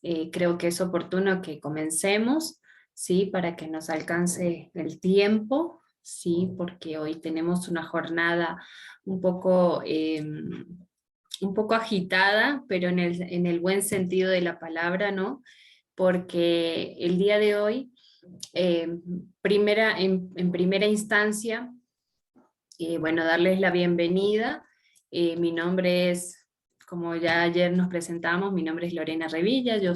creo que es oportuno que comencemos, ¿sí? Para que nos alcance el tiempo, ¿sí? Porque hoy tenemos una jornada un poco agitada, pero en el buen sentido de la palabra, ¿no? Porque el día de hoy, en primera instancia, bueno, darles la bienvenida. Mi nombre es, como ya ayer nos presentamos, mi nombre es Lorena Revilla, yo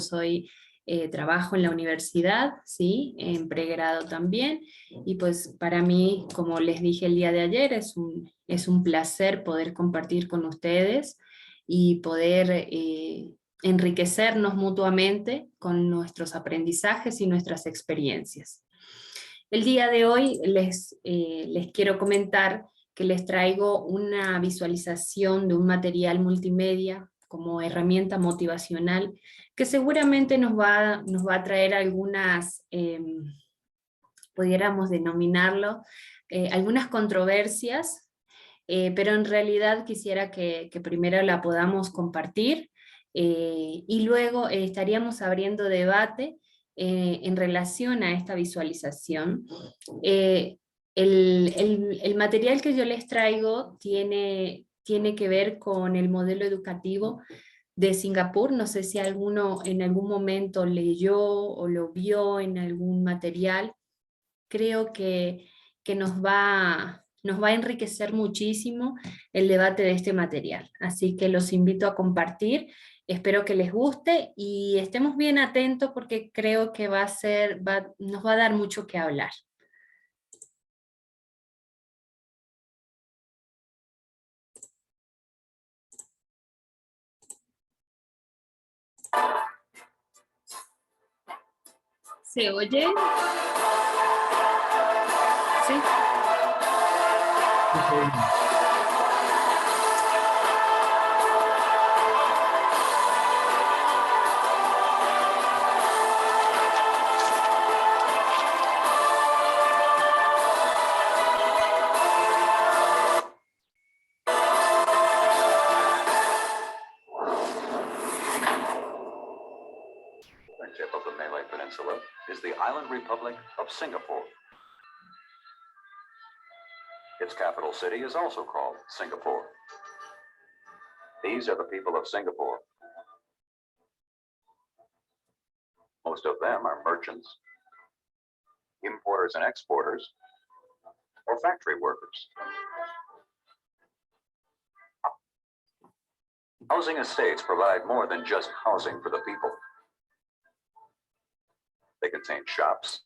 trabajo en la universidad, ¿sí? En pregrado también, y pues para mí, como les dije el día de ayer, es un placer poder compartir con ustedes y poder enriquecernos mutuamente con nuestros aprendizajes y nuestras experiencias. El día de hoy les quiero comentar que les traigo una visualización de un material multimedia como herramienta motivacional que seguramente nos va a traer algunas, pudiéramos denominarlo, algunas controversias, pero en realidad quisiera que primero la podamos compartir y luego estaríamos abriendo debate en relación a esta visualización. El material que yo les traigo tiene que ver con el modelo educativo de Singapur. No sé si alguno en algún momento leyó o lo vio en algún material. Creo que nos va a enriquecer muchísimo el debate de este material. Así que los invito a compartir. Espero que les guste y estemos bien atentos porque creo que nos va a dar mucho que hablar. ¿Se oye? ¿Sí? Tip of the Malay Peninsula is the island republic of Singapore. Its capital city is also called Singapore. These are the people of Singapore. Most of them are merchants, importers and exporters, or factory workers. Housing estates provide more than just housing for the people. They contain shops,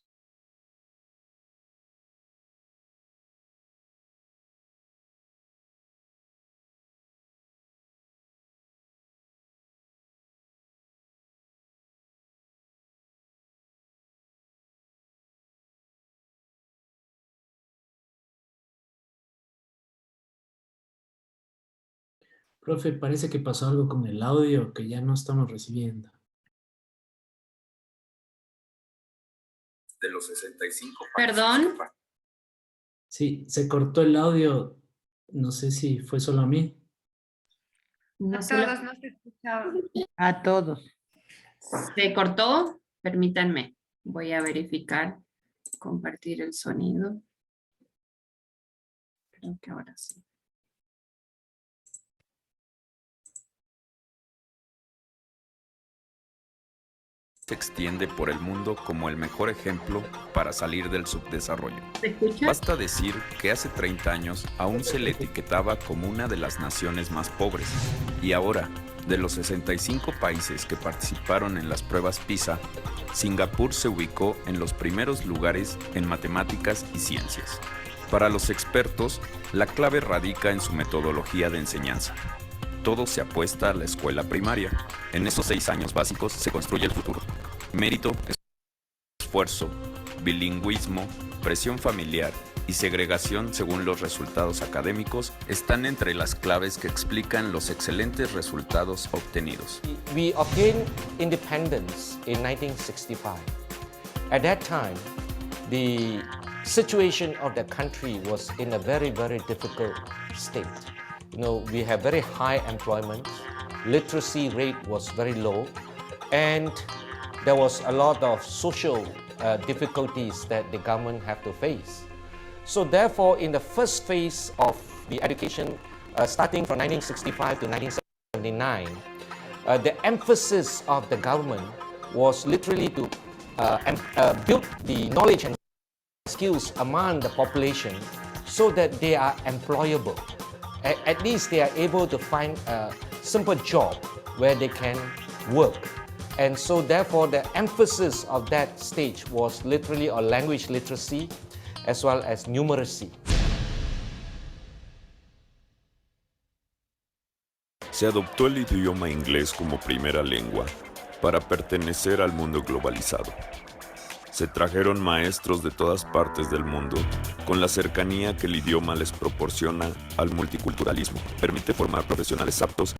Profe, parece que pasó algo con el audio que ya no estamos recibiendo. de los 65 ¿Perdón? Sí, se cortó el audio. No sé si fue solo a mí. No A sé todos no se escuchaba. A todos. ¿Se cortó? Permítanme. Voy a verificar, compartir el sonido. Creo que ahora sí. Se extiende por el mundo como el mejor ejemplo para salir del subdesarrollo. ¿Se escucha? Basta decir que hace 30 años aún se le etiquetaba como una de las naciones más pobres, y ahora, de los 65 países que participaron en las pruebas PISA, Singapur se ubicó en los primeros lugares en matemáticas y ciencias. Para los expertos, la clave radica en su metodología de enseñanza. Todo se apuesta a la escuela primaria. En esos 6 años básicos se construye el futuro. Mérito, esfuerzo, bilingüismo, presión familiar y segregación según los resultados académicos están entre las claves que explican los excelentes resultados obtenidos. We obtained independence in 1965. At that time, the situation of the country was in a very, very difficult state. You know, we have very high employment, literacy rate was very low, And there was a lot of social difficulties that the government have to face. So therefore, in the first phase of the education, starting from 1965 to 1979, the emphasis of the government was literally to build the knowledge and skills among the population so that they are employable. At least they are able to find a simple job where they can work. And so therefore the emphasis of that stage was literally on language literacy as well as numeracy. Se adoptó el idioma inglés como primera lengua para pertenecer al mundo globalizado. Se trajeron maestros de todas partes del mundo con la cercanía que el idioma les proporciona al multiculturalismo. Permite formar profesionales aptos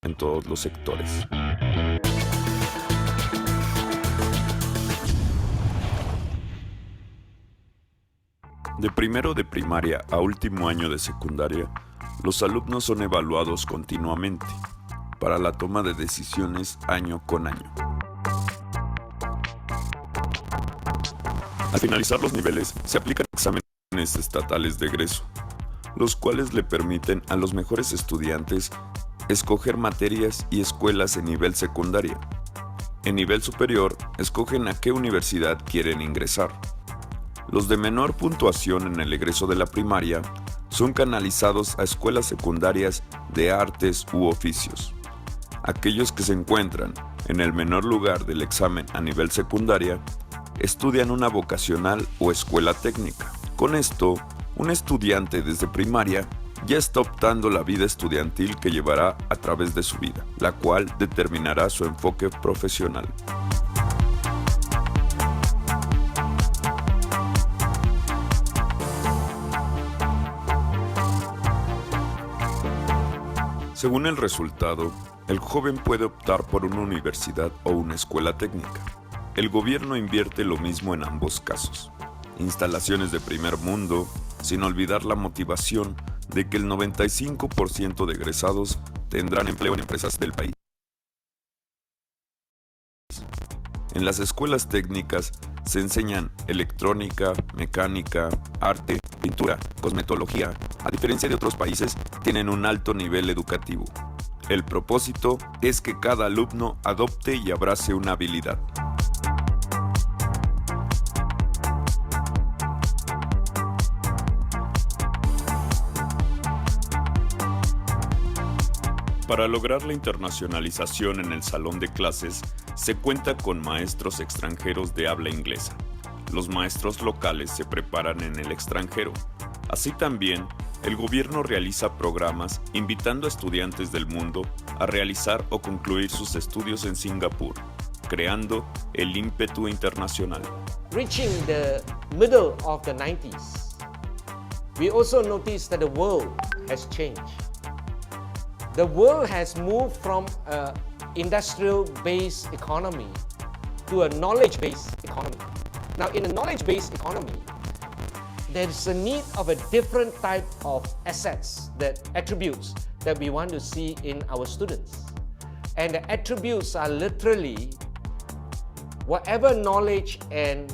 en todos los sectores. De primero de primaria a último año de secundaria, los alumnos son evaluados continuamente para la toma de decisiones año con año. Al finalizar los niveles, se aplican exámenes estatales de egreso, los cuales le permiten a los mejores estudiantes escoger materias y escuelas en nivel secundaria. En nivel superior, escogen a qué universidad quieren ingresar. Los de menor puntuación en el egreso de la primaria son canalizados a escuelas secundarias de artes u oficios. Aquellos que se encuentran en el menor lugar del examen a nivel secundaria estudian una vocacional o escuela técnica. Con esto, un estudiante desde primaria ya está optando la vida estudiantil que llevará a través de su vida, la cual determinará su enfoque profesional. Según el resultado, el joven puede optar por una universidad o una escuela técnica. El gobierno invierte lo mismo en ambos casos. Instalaciones de primer mundo, sin olvidar la motivación de que el 95% de egresados tendrán empleo en empresas del país. En las escuelas técnicas se enseñan electrónica, mecánica, arte, pintura, cosmetología. A diferencia de otros países, tienen un alto nivel educativo. El propósito es que cada alumno adopte y abrace una habilidad. Para lograr la internacionalización en el salón de clases, se cuenta con maestros extranjeros de habla inglesa. Los maestros locales se preparan en el extranjero. Así también, el gobierno realiza programas invitando a estudiantes del mundo a realizar o concluir sus estudios en Singapur, creando el ímpetu internacional. Reaching the middle of the 90s, we also noticed that the world has changed. The world has moved from an industrial-based economy to a knowledge-based economy. Now, in a knowledge-based economy, there is a need of a different type of assets, attributes that we want to see in our students. And the attributes are literally whatever knowledge and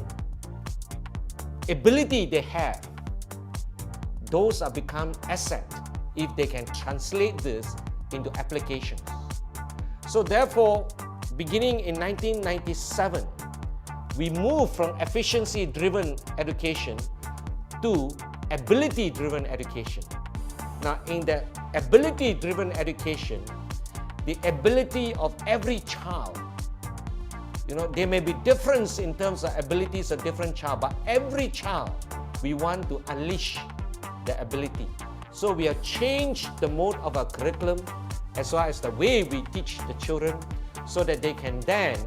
ability they have, those are become assets if they can translate this into applications. So therefore, beginning in 1997, we moved from efficiency-driven education to ability-driven education. Now, in the ability-driven education, the ability of every child, there may be difference in terms of abilities of different child, but every child, we want to unleash the ability. So we have changed the mode of our curriculum as well as the way we teach the children so that they can then,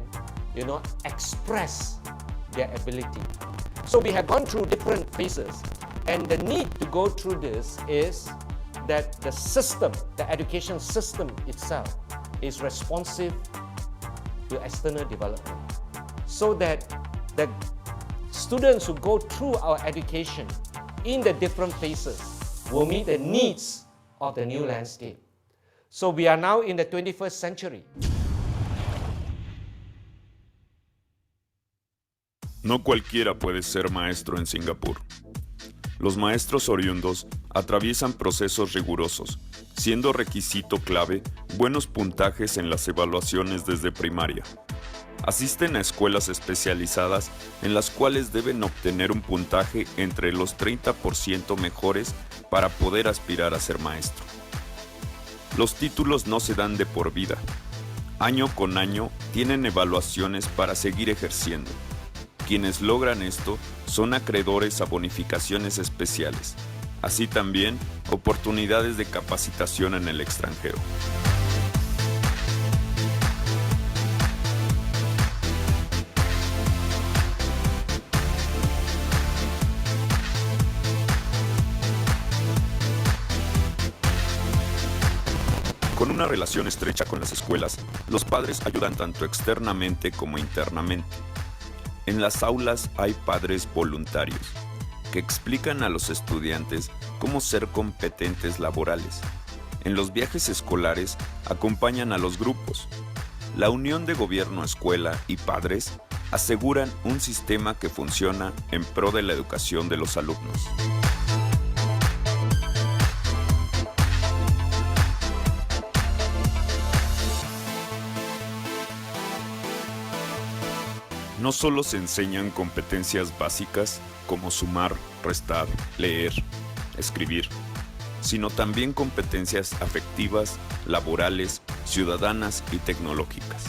express their ability. So we have gone through different phases, and the need to go through this is that the system, the education system itself, is responsive to external development, so that the students who go through our education in the different phases will meet the needs of the new landscape. So we are now in the 21st century. No cualquiera puede ser maestro en Singapur. Los maestros oriundos atraviesan procesos rigurosos, siendo requisito clave buenos puntajes en las evaluaciones desde primaria. Asisten a escuelas especializadas en las cuales deben obtener un puntaje entre los 30% mejores para poder aspirar a ser maestro. Los títulos no se dan de por vida. Año con año tienen evaluaciones para seguir ejerciendo. Quienes logran esto son acreedores a bonificaciones especiales, así también oportunidades de capacitación en el extranjero. Con una relación estrecha con las escuelas, los padres ayudan tanto externamente como internamente. En las aulas hay padres voluntarios que explican a los estudiantes cómo ser competentes laborales. En los viajes escolares acompañan a los grupos. La unión de gobierno, escuela y padres aseguran un sistema que funciona en pro de la educación de los alumnos. No solo se enseñan competencias básicas como sumar, restar, leer, escribir, sino también competencias afectivas, laborales, ciudadanas y tecnológicas.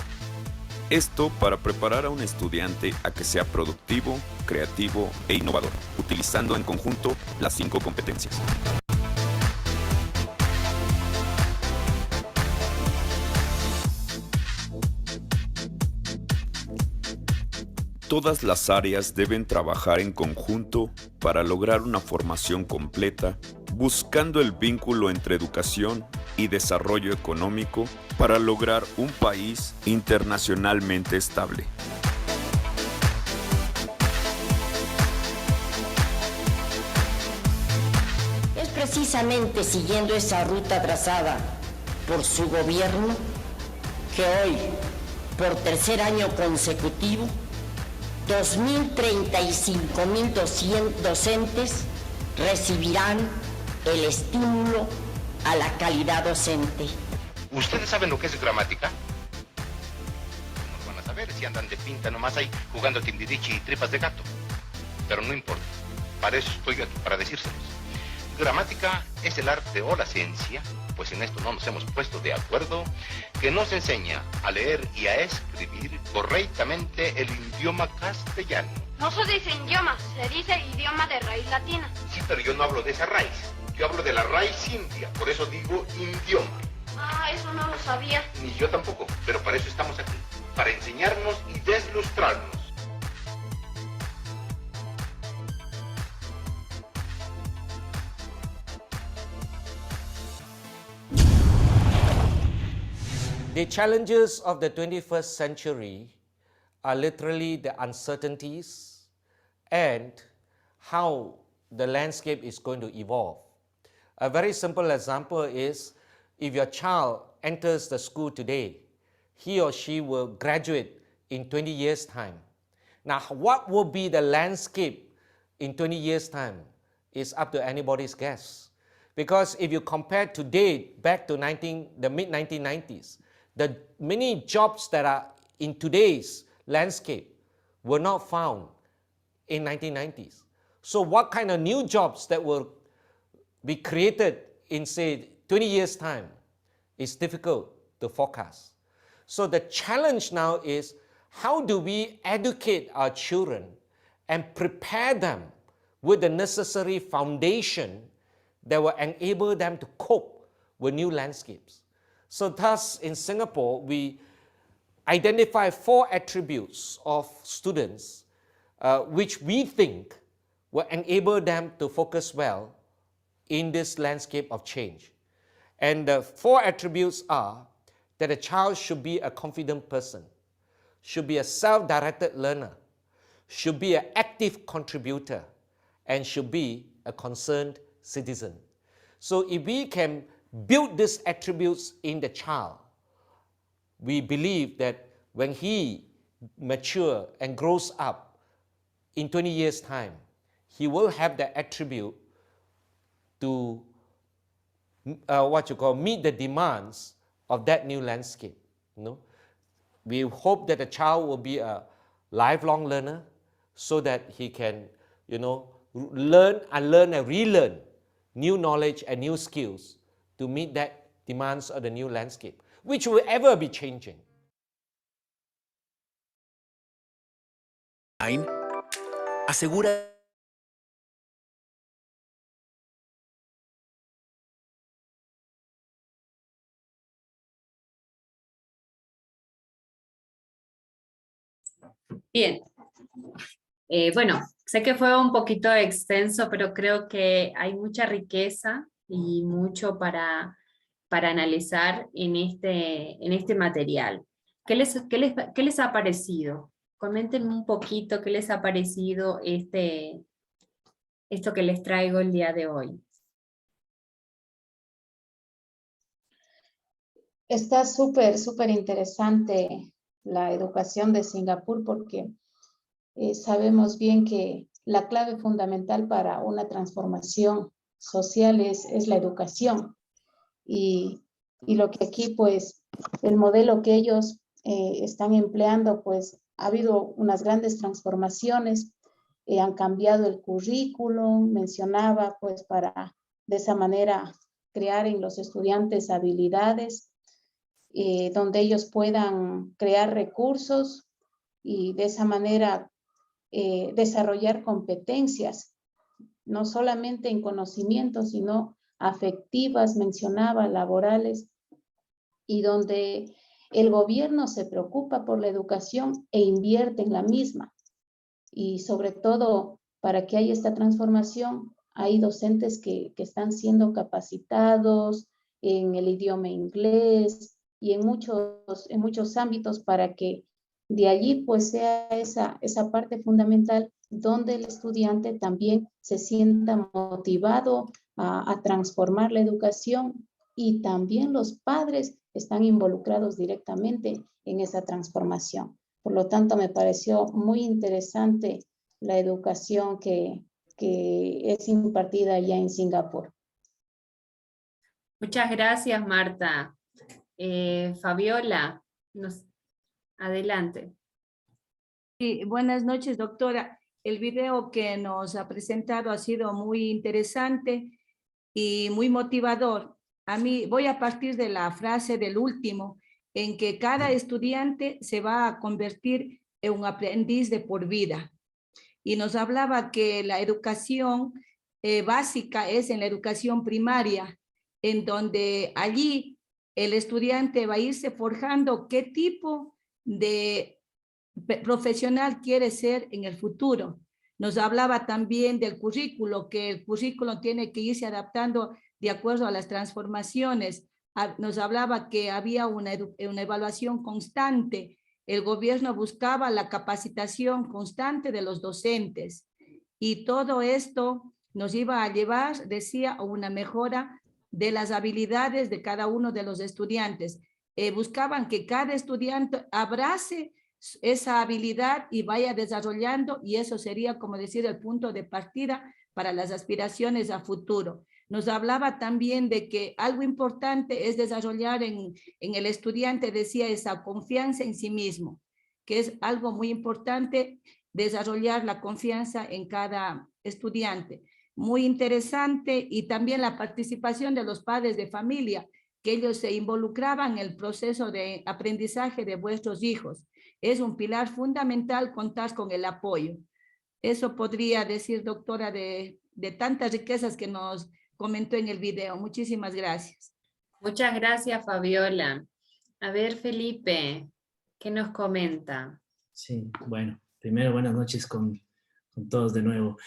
Esto para preparar a un estudiante a que sea productivo, creativo e innovador, utilizando en conjunto las 5 competencias. Todas las áreas deben trabajar en conjunto para lograr una formación completa, buscando el vínculo entre educación y desarrollo económico para lograr un país internacionalmente estable. Es precisamente siguiendo esa ruta trazada por su gobierno que hoy, por tercer año consecutivo, 2.035.200 docentes recibirán el estímulo a la calidad docente. ¿Ustedes saben lo que es gramática? No lo van a saber si andan de pinta nomás ahí jugando timbiriche y tripas de gato. Pero no importa, para eso estoy aquí, para decírselos. Gramática es el arte o la ciencia, pues en esto no nos hemos puesto de acuerdo, que nos enseña a leer y a escribir correctamente el idioma castellano. No se dice idioma, se dice idioma de raíz latina. Sí, pero yo no hablo de esa raíz. Yo hablo de la raíz india, por eso digo idioma. Ah, eso no lo sabía. Ni yo tampoco, pero para eso estamos aquí, para enseñarnos y deslustrarnos. The challenges of the 21st century are literally the uncertainties and how the landscape is going to evolve. A very simple example is if your child enters the school today, he or she will graduate in 20 years' time. Now, what will be the landscape in 20 years' time is up to anybody's guess. Because if you compare today back to the mid-1990s, the many jobs that are in today's landscape were not found in 1990s. So what kind of new jobs that will be created in, say, 20 years' time is difficult to forecast. So the challenge now is how do we educate our children and prepare them with the necessary foundation that will enable them to cope with new landscapes. So thus, in Singapore, we identify 4 attributes of students which we think will enable them to focus well in this landscape of change. And the 4 attributes are that a child should be a confident person, should be a self-directed learner, should be an active contributor, and should be a concerned citizen. So if we can build these attributes in the child, we believe that when he matures and grows up, in 20 years' time, he will have the attribute to meet the demands of that new landscape. You know? We hope that the child will be a lifelong learner so that he can, learn and relearn new knowledge and new skills to meet that demands of the new landscape, which will ever be changing. Asegura Bien. Bueno, sé que fue un poquito extenso, pero creo que hay mucha riqueza y mucho para analizar en este material. ¿Qué les ha parecido? Coméntenme un poquito qué les ha parecido esto que les traigo el día de hoy. Está súper interesante la educación de Singapur porque sabemos bien que la clave fundamental para una transformación social es la educación. Y lo que aquí, pues, el modelo que ellos están empleando, pues, ha habido unas grandes transformaciones, han cambiado el currículum, mencionaba, pues, para de esa manera crear en los estudiantes habilidades, donde ellos puedan crear recursos y de esa manera desarrollar competencias, no solamente en conocimiento, sino afectivas, mencionaba, laborales, y donde el gobierno se preocupa por la educación e invierte en la misma. Y sobre todo, para que haya esta transformación, hay docentes que están siendo capacitados en el idioma inglés y en muchos ámbitos para que de allí pues sea esa parte fundamental donde el estudiante también se sienta motivado a transformar la educación y también los padres están involucrados directamente en esa transformación. Por lo tanto, me pareció muy interesante la educación que es impartida allá en Singapur. Muchas gracias, Marta. Fabiola, adelante. Sí, buenas noches, doctora. El video que nos ha presentado ha sido muy interesante y muy motivador. A mí voy a partir de la frase del último, en que cada estudiante se va a convertir en un aprendiz de por vida. Y nos hablaba que la educación básica es en la educación primaria, en donde allí el estudiante va a irse forjando qué tipo de profesional quiere ser en el futuro. Nos hablaba también del currículo, que el currículo tiene que irse adaptando de acuerdo a las transformaciones. Nos hablaba que había una evaluación constante. El gobierno buscaba la capacitación constante de los docentes. Y todo esto nos iba a llevar, decía, a una mejora de las habilidades de cada uno de los estudiantes. Buscaban que cada estudiante abrace esa habilidad y vaya desarrollando, y eso sería, como decir, el punto de partida para las aspiraciones a futuro. Nos hablaba también de que algo importante es desarrollar en el estudiante, decía, esa confianza en sí mismo, que es algo muy importante, desarrollar la confianza en cada estudiante. Muy interesante, y también la participación de los padres de familia, que ellos se involucraban en el proceso de aprendizaje de vuestros hijos. Es un pilar fundamental contar con el apoyo. Eso podría decir, doctora, de tantas riquezas que nos comentó en el video. Muchísimas gracias. Muchas gracias, Fabiola. A ver, Felipe, ¿qué nos comenta? Sí, bueno, primero buenas noches con todos de nuevo.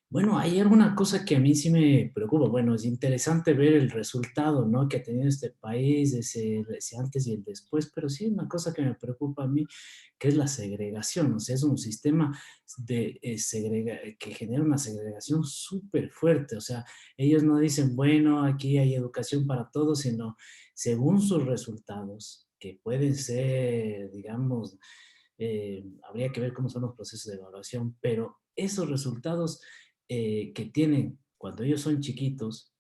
Bueno, hay alguna cosa que a mí sí me preocupa. Bueno, es interesante ver el resultado, ¿no?, que ha tenido este país, ese antes y el después, pero sí una cosa que me preocupa a mí, que es la segregación. O sea, es un sistema que genera una segregación súper fuerte. O sea, ellos no dicen, bueno, aquí hay educación para todos, sino según sus resultados, que pueden ser, digamos, habría que ver cómo son los procesos de evaluación, pero esos resultados que tienen cuando ellos son chiquitos,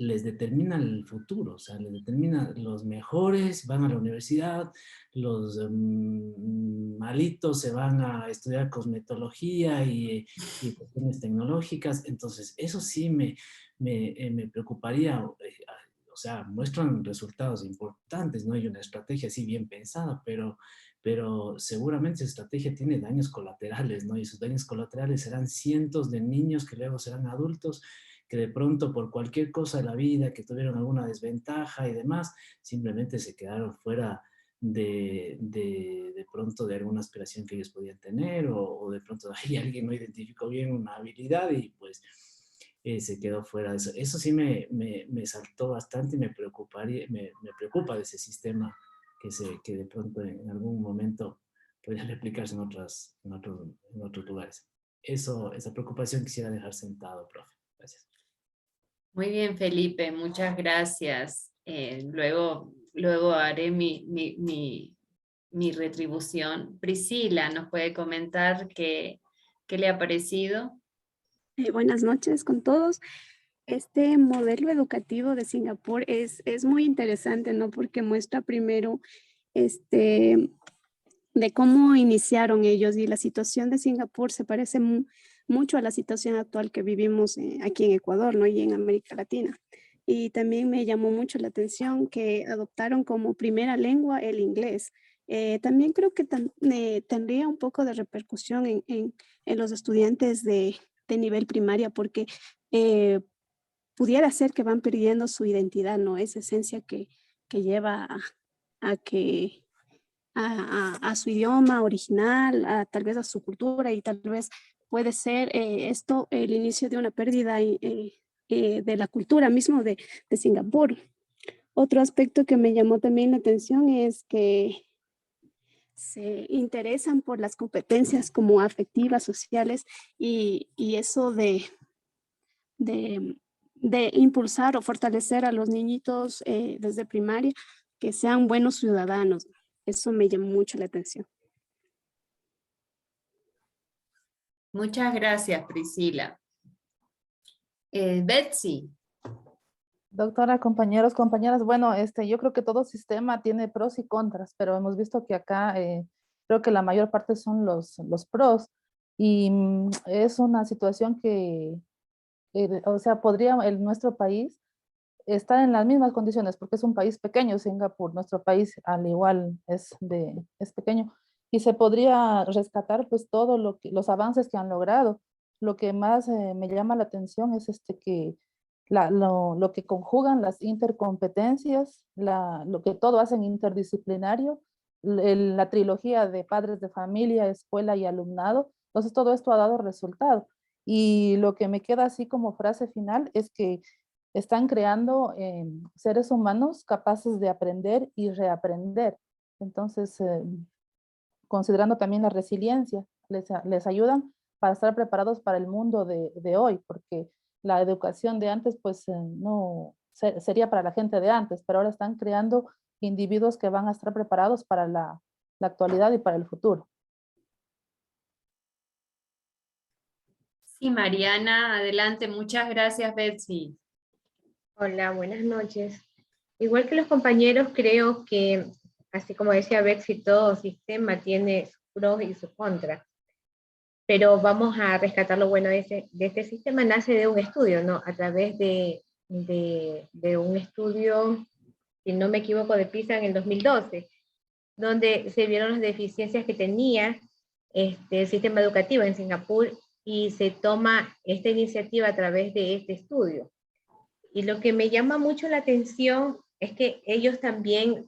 les determina el futuro, o sea, les determina los mejores van a la universidad, los malitos se van a estudiar cosmetología y cuestiones tecnológicas. Entonces eso sí me preocuparía, o sea, muestran resultados importantes, no hay una estrategia así bien pensada, pero seguramente esa estrategia tiene daños colaterales, ¿no? Y esos daños colaterales serán cientos de niños que luego serán adultos, que de pronto por cualquier cosa de la vida, que tuvieron alguna desventaja y demás, simplemente se quedaron fuera de pronto de alguna aspiración que ellos podían tener, o de pronto ahí alguien no identificó bien una habilidad y pues se quedó fuera de eso. Eso sí me saltó bastante y me preocupa de ese sistema que de pronto en algún momento podría replicarse en otros lugares. Esa preocupación quisiera dejar sentado, profe. Gracias. Muy bien, Felipe, muchas gracias. Luego haré mi retribución. Priscila, ¿nos puede comentar qué le ha parecido? Buenas noches con todos. Este modelo educativo de Singapur es muy interesante, ¿no? Porque muestra primero de cómo iniciaron ellos, y la situación de Singapur se parece mucho a la situación actual que vivimos aquí en Ecuador, ¿no? Y en América Latina. Y también me llamó mucho la atención que adoptaron como primera lengua el inglés. También creo que tendría un poco de repercusión en los estudiantes de nivel primaria, porque pudiera ser que van perdiendo su identidad, ¿no? Esa esencia que lleva a su idioma original, tal vez a su cultura, y tal vez puede ser esto el inicio de una pérdida de la cultura mismo de Singapur. Otro aspecto que me llamó también la atención es que se interesan por las competencias como afectivas, sociales, y eso de impulsar o fortalecer a los niñitos desde primaria, que sean buenos ciudadanos. Eso me llamó mucho la atención. Muchas gracias, Priscila. Betsy. Doctora, compañeros, compañeras, bueno, yo creo que todo sistema tiene pros y contras, pero hemos visto que acá creo que la mayor parte son los pros, y es una situación que, o sea, podría nuestro país estar en las mismas condiciones, porque es un país pequeño, Singapur, nuestro país al igual es pequeño, y se podría rescatar pues todo los avances que han logrado. Lo que más me llama la atención es que lo que conjugan las intercompetencias, lo que todo hacen interdisciplinario, la trilogía de padres de familia, escuela y alumnado. Entonces todo esto ha dado resultado. Y lo que me queda así como frase final es que están creando seres humanos capaces de aprender y reaprender. Entonces, considerando también la resiliencia, les ayudan para estar preparados para el mundo de hoy, porque la educación de antes pues no sería para la gente de antes, pero ahora están creando individuos que van a estar preparados para la actualidad y para el futuro. Sí, Mariana, adelante. Muchas gracias, Betsy. Hola, buenas noches. Igual que los compañeros, creo que, así como decía Betsy, todo sistema tiene sus pros y sus contras. Pero vamos a rescatar lo bueno de este sistema. Nace de un estudio, ¿no? A través de un estudio, si no me equivoco, de PISA en el 2012, donde se vieron las deficiencias que tenía el sistema educativo en Singapur, y se toma esta iniciativa a través de este estudio. Y lo que me llama mucho la atención es que ellos también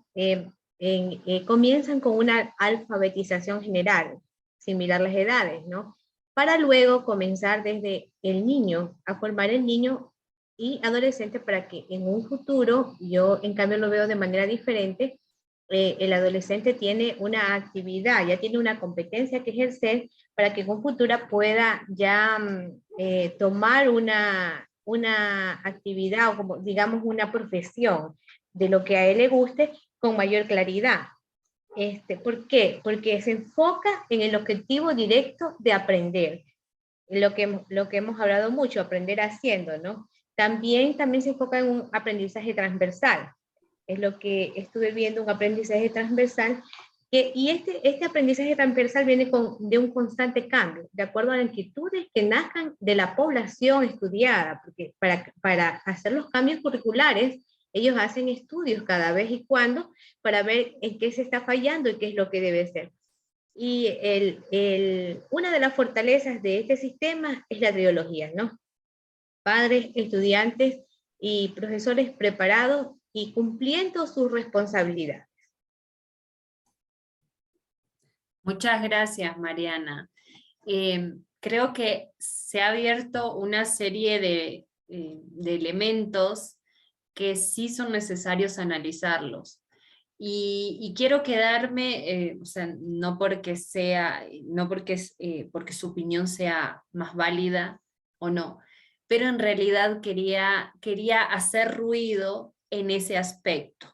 comienzan con una alfabetización general, similar las edades, ¿no? Para luego comenzar desde el niño, a formar el niño y adolescente, para que en un futuro, yo en cambio lo veo de manera diferente, el adolescente tiene una actividad, ya tiene una competencia que ejercer, para que en un futuro pueda ya tomar una actividad, o como digamos una profesión de lo que a él le guste, con mayor claridad. ¿Por qué? Porque se enfoca en el objetivo directo de aprender. lo que hemos hablado mucho, aprender haciendo, ¿no? También se enfoca en un aprendizaje transversal. Es lo que estuve viendo, un aprendizaje transversal. Y este aprendizaje transversal viene de un constante cambio, de acuerdo a las inquietudes que nazcan de la población estudiada, porque para hacer los cambios curriculares, ellos hacen estudios cada vez y cuando para ver en qué se está fallando y qué es lo que debe ser. Y una de las fortalezas de este sistema es la trilogía, ¿no? Padres, estudiantes y profesores preparados y cumpliendo sus responsabilidades. Muchas gracias, Mariana. Creo que se ha abierto una serie de elementos que sí son necesarios analizarlos. Y quiero quedarme, o sea, no porque su opinión sea más válida o no, pero en realidad quería hacer ruido en ese aspecto,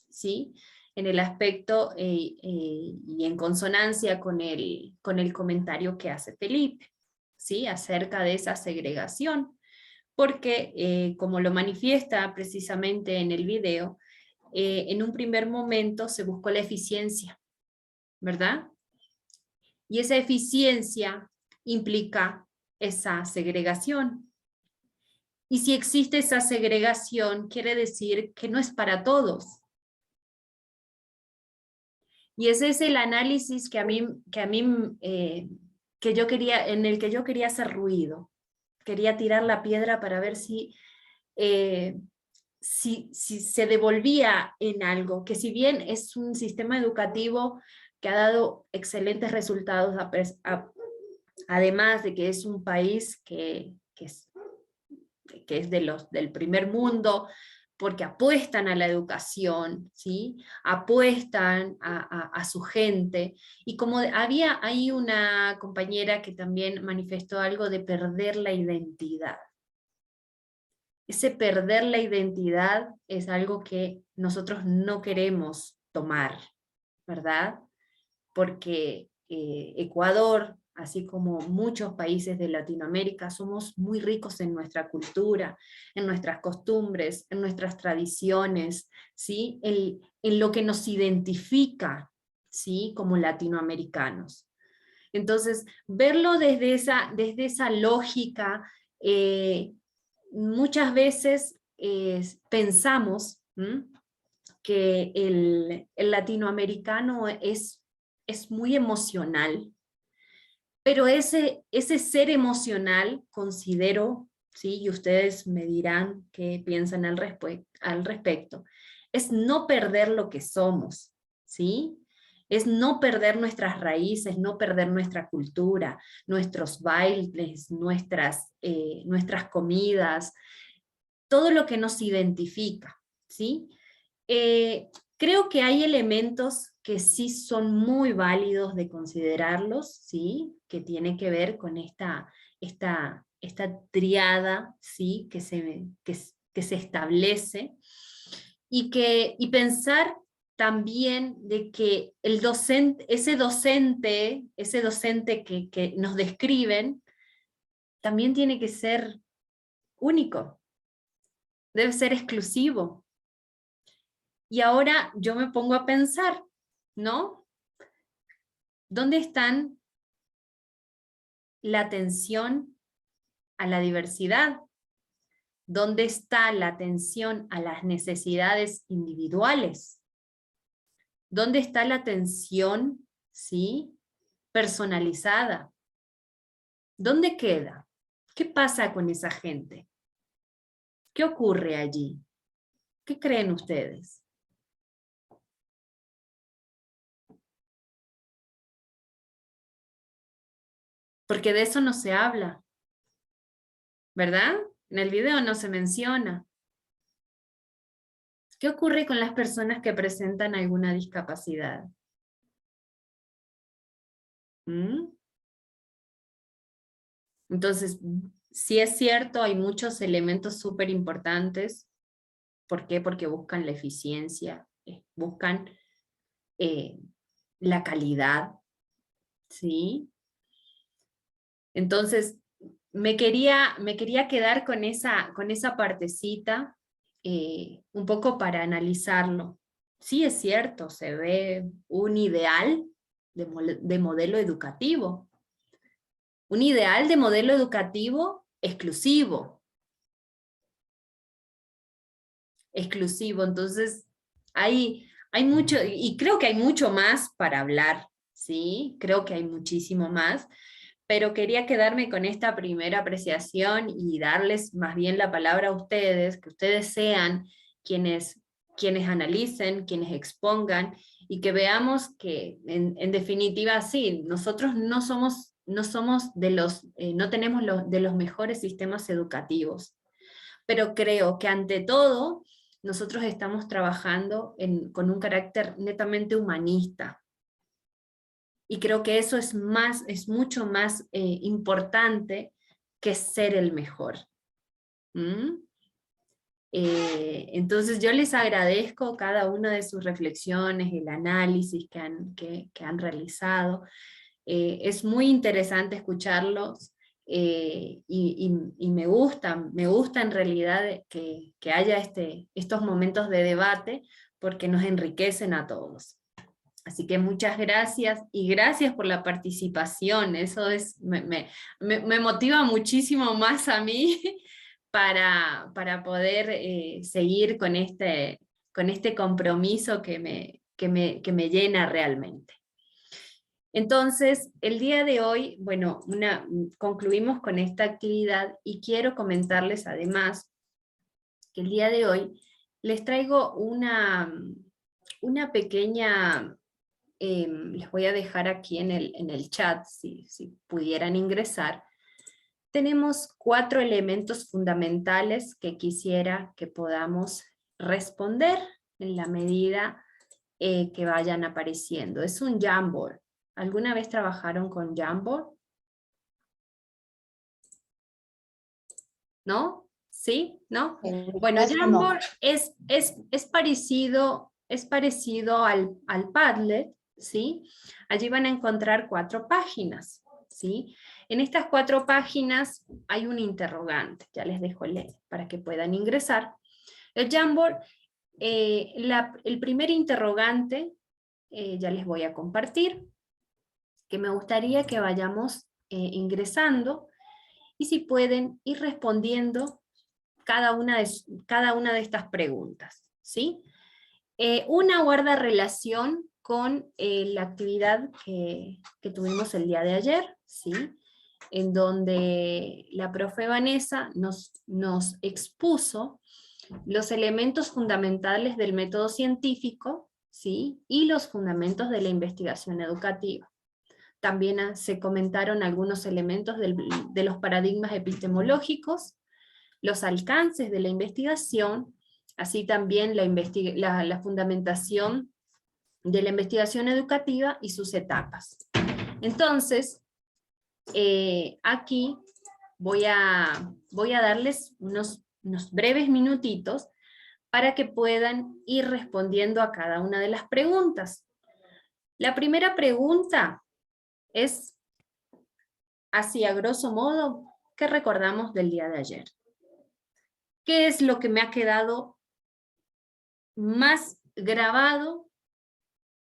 ¿sí? En el aspecto y en consonancia con el comentario que hace Felipe, ¿sí? Acerca de esa segregación, porque como lo manifiesta precisamente en el video, en un primer momento se buscó la eficiencia, ¿verdad? Y esa eficiencia implica esa segregación. Y si existe esa segregación, quiere decir que no es para todos. Y ese es el análisis en el que yo quería hacer ruido. Quería tirar la piedra para ver si se devolvía en algo, que si bien es un sistema educativo que ha dado excelentes resultados, además de que es un país que es del primer mundo, porque apuestan a la educación, ¿sí? Apuestan a su gente, y como había ahí una compañera que también manifestó algo de perder la identidad. Ese perder la identidad es algo que nosotros no queremos tomar, ¿verdad? Porque Ecuador, así como muchos países de Latinoamérica, somos muy ricos en nuestra cultura, en nuestras costumbres, en nuestras tradiciones, ¿sí? En lo que nos identifica, ¿sí? Como latinoamericanos. Entonces, verlo desde esa lógica, muchas veces pensamos que el latinoamericano es muy emocional, pero ese ser emocional, considero, ¿sí? Y ustedes me dirán qué piensan al respecto, es no perder lo que somos, ¿sí? Es no perder nuestras raíces, no perder nuestra cultura, nuestros bailes, nuestras comidas, todo lo que nos identifica, ¿sí? Creo que hay elementos que sí son muy válidos de considerarlos, ¿sí? Que tiene que ver con esta triada, ¿sí? que se establece, y pensar también de que ese docente que nos describen, también tiene que ser único, debe ser exclusivo. Y ahora yo me pongo a pensar, ¿no? ¿Dónde están la atención a la diversidad? ¿Dónde está la atención a las necesidades individuales? ¿Dónde está la atención, ¿sí? Personalizada? ¿Dónde queda? ¿Qué pasa con esa gente? ¿Qué ocurre allí? ¿Qué creen ustedes? Porque de eso no se habla, ¿verdad? En el video no se menciona. ¿Qué ocurre con las personas que presentan alguna discapacidad? Entonces, sí es cierto, hay muchos elementos súper importantes. ¿Por qué? Porque buscan la eficiencia, buscan la calidad, ¿sí? Entonces, me quería quedar con esa partecita un poco para analizarlo. Sí es cierto, se ve un ideal de modelo educativo. Un ideal de modelo educativo exclusivo. Entonces hay mucho, y creo que hay mucho más para hablar, ¿sí? Creo que hay muchísimo más, pero quería quedarme con esta primera apreciación y darles más bien la palabra a ustedes, que ustedes sean quienes analicen, quienes expongan, y que veamos que en definitiva sí, nosotros no tenemos de los mejores sistemas educativos, pero creo que ante todo nosotros estamos trabajando con un carácter netamente humanista. Y creo que eso es mucho más importante que ser el mejor. Entonces yo les agradezco cada una de sus reflexiones, el análisis que han realizado. Es muy interesante escucharlos y me gusta en realidad que haya estos momentos de debate porque nos enriquecen a todos. Así que muchas gracias y gracias por la participación. Eso me motiva muchísimo más a mí para poder seguir con este compromiso que me llena realmente. Entonces, el día de hoy, bueno, concluimos con esta actividad y quiero comentarles además que el día de hoy les traigo una pequeña, les voy a dejar aquí en el chat, si pudieran ingresar. Tenemos 4 elementos fundamentales que quisiera que podamos responder en la medida que vayan apareciendo. Es un Jamboard. ¿Alguna vez trabajaron con Jamboard? ¿No? ¿Sí? ¿No? Bueno, Jamboard es parecido al Padlet, ¿sí? Allí van a encontrar 4 páginas, ¿sí? En estas 4 páginas hay un interrogante, ya les dejo para que puedan ingresar. El Jamboard, el primer interrogante, ya les voy a compartir, que me gustaría que vayamos ingresando, y si pueden ir respondiendo cada una de estas preguntas, ¿sí? Una guarda relación con la actividad que tuvimos el día de ayer, ¿sí? En donde la profe Vanessa nos expuso los elementos fundamentales del método científico, ¿sí? Y los fundamentos de la investigación educativa. También se comentaron algunos elementos de los paradigmas epistemológicos, los alcances de la investigación, así también la fundamentación de la investigación educativa y sus etapas. Entonces, aquí voy a darles unos breves minutitos para que puedan ir respondiendo a cada una de las preguntas. La primera pregunta es, así a grosso modo, ¿qué recordamos del día de ayer? ¿Qué es lo que me ha quedado más grabado,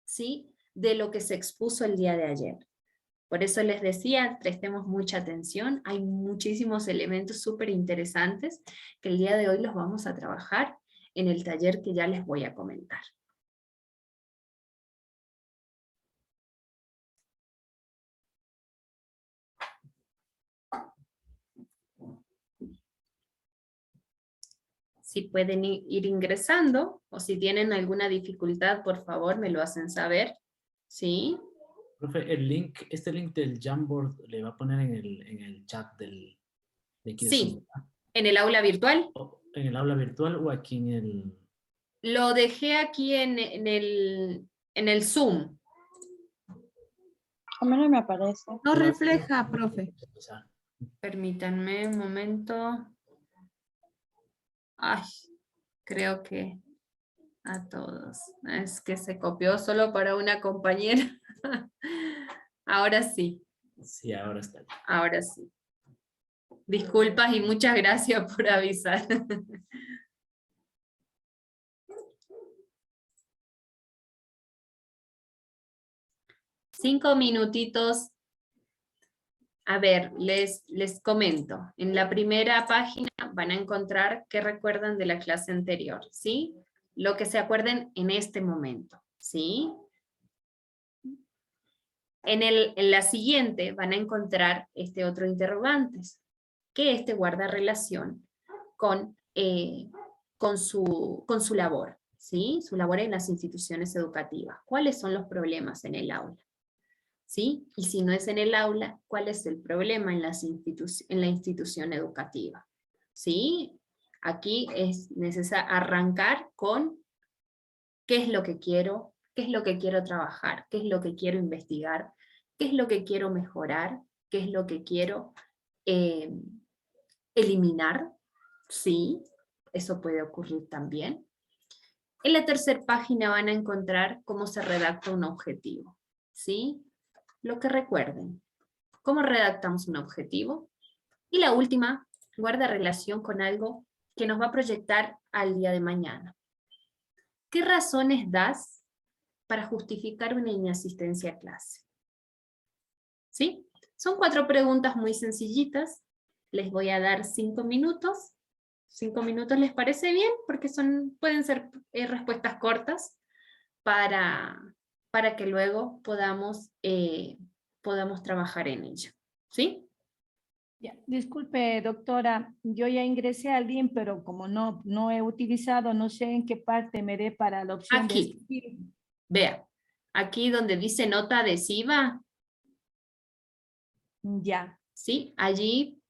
¿sí?, de lo que se expuso el día de ayer? Por eso les decía, prestemos mucha atención, hay muchísimos elementos súper interesantes que el día de hoy los vamos a trabajar en el taller que ya les voy a comentar. Si pueden ir ingresando, o si tienen alguna dificultad, por favor, me lo hacen saber, ¿sí? Profe, este link del Jamboard le va a poner en el chat de aquí de Sí, Zoom, ¿verdad? ¿En el aula virtual? ¿En el aula virtual o aquí en el...? Lo dejé aquí en el Zoom. A mí no me aparece. No refleja, profe. Permítanme un momento. Ay, creo que a todos. Es que se copió solo para una compañera. Ahora sí. Sí, ahora está. Ahora sí. Disculpas y muchas gracias por avisar. 5 minutitos. A ver, les comento. En la primera página van a encontrar qué recuerdan de la clase anterior, ¿sí? Lo que se acuerden en este momento, ¿sí? En la siguiente van a encontrar este otro interrogantes, que este guarda relación con su labor, ¿sí? Su labor en las instituciones educativas. ¿Cuáles son los problemas en el aula? ¿Sí? Y si no es en el aula, ¿cuál es el problema en la institución educativa? ¿Sí? Aquí es necesario arrancar con qué es lo que quiero, qué es lo que quiero trabajar, qué es lo que quiero investigar, qué es lo que quiero mejorar, qué es lo que quiero eliminar. Sí, eso puede ocurrir también. En la tercera página van a encontrar cómo se redacta un objetivo. ¿Sí? Lo que recuerden. ¿Cómo redactamos un objetivo? Y la última, guarda relación con algo que nos va a proyectar al día de mañana. ¿Qué razones das para justificar una inasistencia a clase? ¿Sí? Son 4 preguntas muy sencillitas. Les voy a dar 5 minutos. 5 minutos les parece bien, porque pueden ser respuestas cortas para que luego podamos trabajar en ello. ¿Sí? Ya, disculpe, doctora, yo ya ingresé al link, pero como no he utilizado, no sé en qué parte me dé para la opción de Aquí, escribir. vea, aquí donde dice nota adhesiva. Ya. ¿Sí? Allí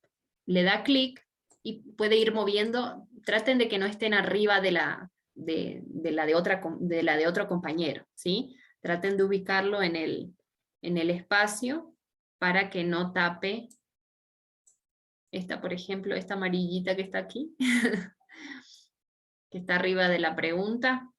le da clic y puede ir moviendo. Traten de que no estén arriba de la de otro compañero, ¿sí? Traten de ubicarlo en el espacio para que no tape esta, por ejemplo, esta amarillita que está aquí, que está arriba de la pregunta.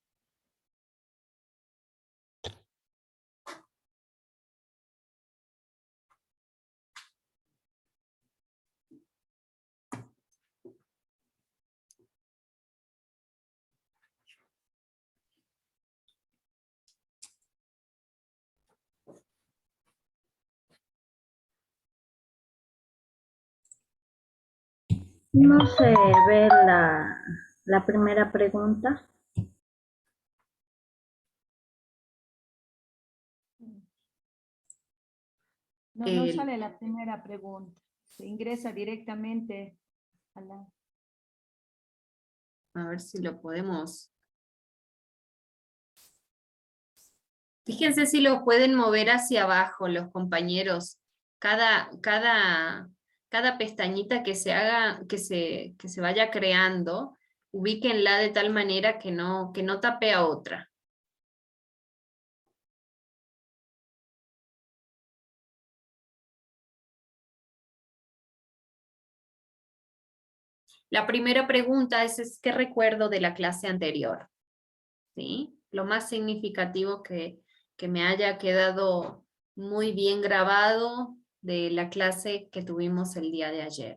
No se ve la primera pregunta. No sale la primera pregunta. Se ingresa directamente a la... A ver si lo podemos... Fíjense si lo pueden mover hacia abajo los compañeros. Cada pestañita que se haga, que se vaya creando, ubíquenla de tal manera que no tape a otra. La primera pregunta es ¿qué recuerdo de la clase anterior? ¿Sí? Lo más significativo que me haya quedado muy bien grabado de la clase que tuvimos el día de ayer.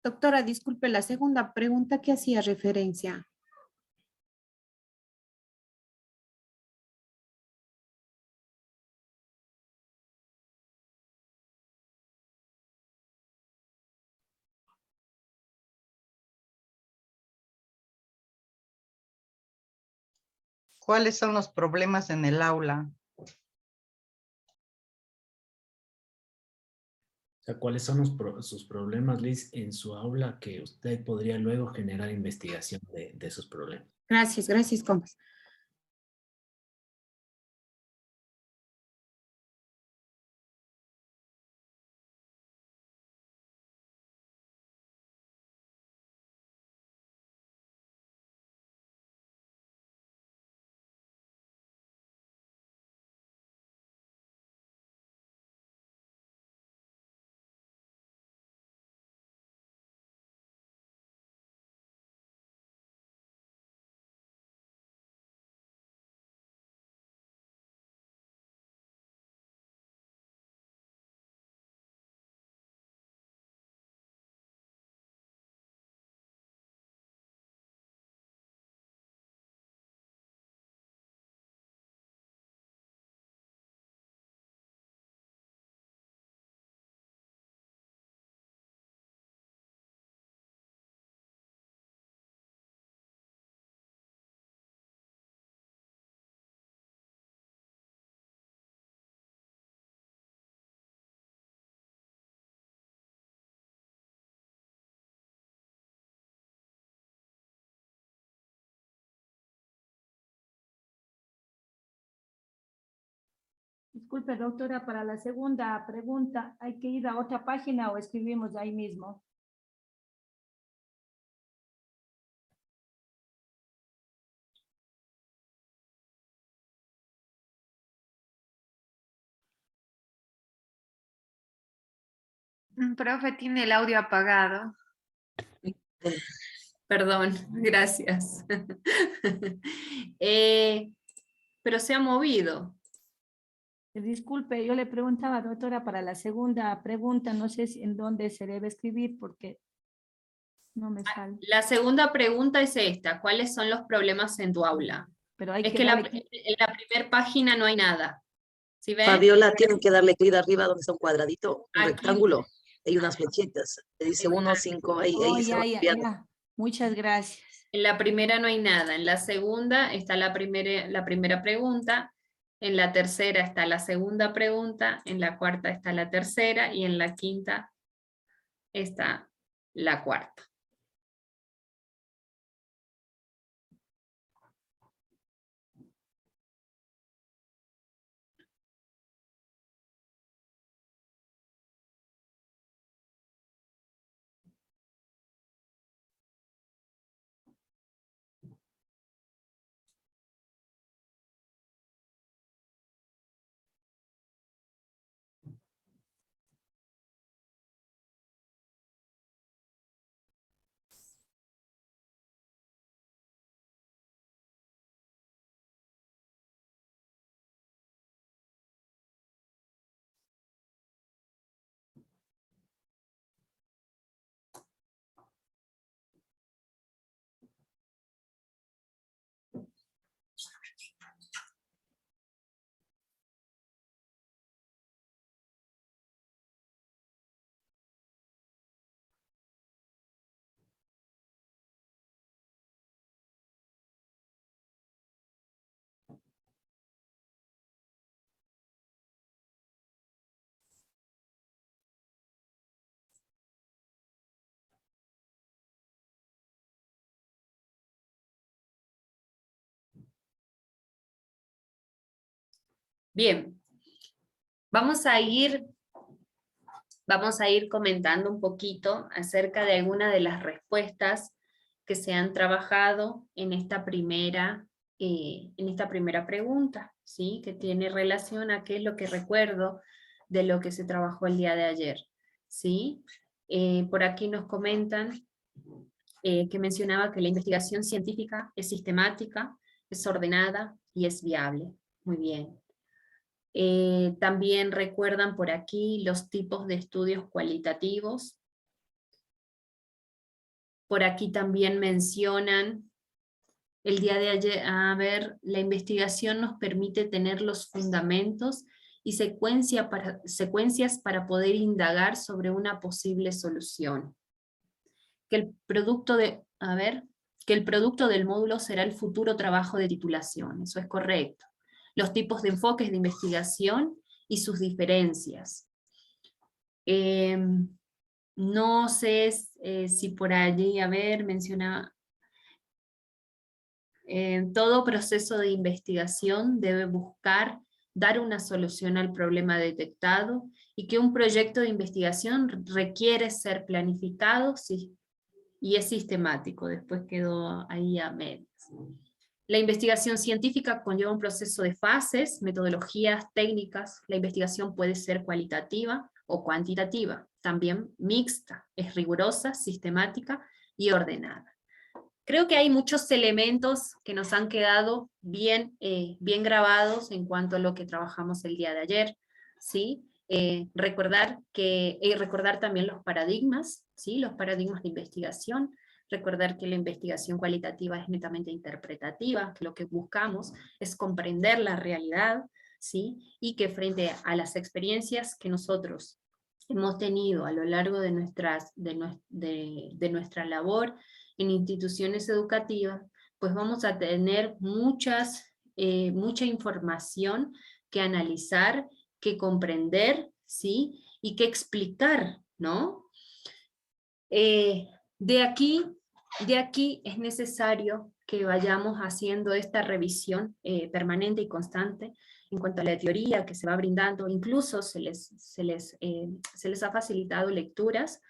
Doctora, disculpe, la segunda pregunta que hacía referencia. ¿Cuáles son los problemas en el aula? O sea, ¿cuáles son sus problemas, Liz, en su aula que usted podría luego generar investigación de esos problemas? Gracias, compas. Disculpe, doctora, para la segunda pregunta, ¿hay que ir a otra página o escribimos ahí mismo? Profe, tiene el audio apagado. Perdón, gracias. Pero se ha movido. Disculpe, yo le preguntaba, doctora, para la segunda pregunta, no sé en dónde se debe escribir porque no me sale. La segunda pregunta es esta: ¿cuáles son los problemas en tu aula? Pero hay Es que que darle en la primera página no hay nada. ¿Sí ven? Fabiola, tienen que darle clic arriba donde está un cuadradito, un Aquí. rectángulo. Hay unas flechitas. Le dice 1, 5, ahí se va cambiando. Ya. Muchas gracias. En la primera no hay nada. En la segunda está la primera pregunta. En la tercera está la segunda pregunta. En la cuarta está la tercera. Y en la quinta está la cuarta. Bien, vamos a ir comentando un poquito acerca de algunas de las respuestas que se han trabajado en esta primera pregunta, ¿sí? Que tiene relación a qué es lo que recuerdo de lo que se trabajó el día de ayer, ¿sí? Por aquí nos comentan que mencionaba que la investigación científica es sistemática, es ordenada y es viable. Muy bien. También recuerdan por aquí los tipos de estudios cualitativos. Por aquí también mencionan, el día de ayer, a ver, la investigación nos permite tener los fundamentos y secuencias para poder indagar sobre una posible solución. Que el producto del módulo será el futuro trabajo de titulación, eso es correcto. Los tipos de enfoques de investigación y sus diferencias. No sé si por allí, a ver, menciona... todo proceso de investigación debe buscar dar una solución al problema detectado y que un proyecto de investigación requiere ser planificado y es sistemático. Después quedó ahí a medias. La investigación científica conlleva un proceso de fases, metodologías, técnicas. La investigación puede ser cualitativa o cuantitativa, también mixta, es rigurosa, sistemática y ordenada. Creo que hay muchos elementos que nos han quedado bien grabados en cuanto a lo que trabajamos el día de ayer, ¿sí? Recordar también los paradigmas, ¿sí? Los paradigmas de investigación, recordar que la investigación cualitativa es netamente interpretativa, que lo que buscamos es comprender la realidad, ¿sí? Y que frente a las experiencias que nosotros hemos tenido a lo largo de nuestra labor en instituciones educativas, pues vamos a tener mucha información que analizar, que comprender, ¿sí? Y que explicar, ¿no? De aquí es necesario que vayamos haciendo esta revisión permanente y constante en cuanto a la teoría que se va brindando. Incluso se les ha facilitado lecturas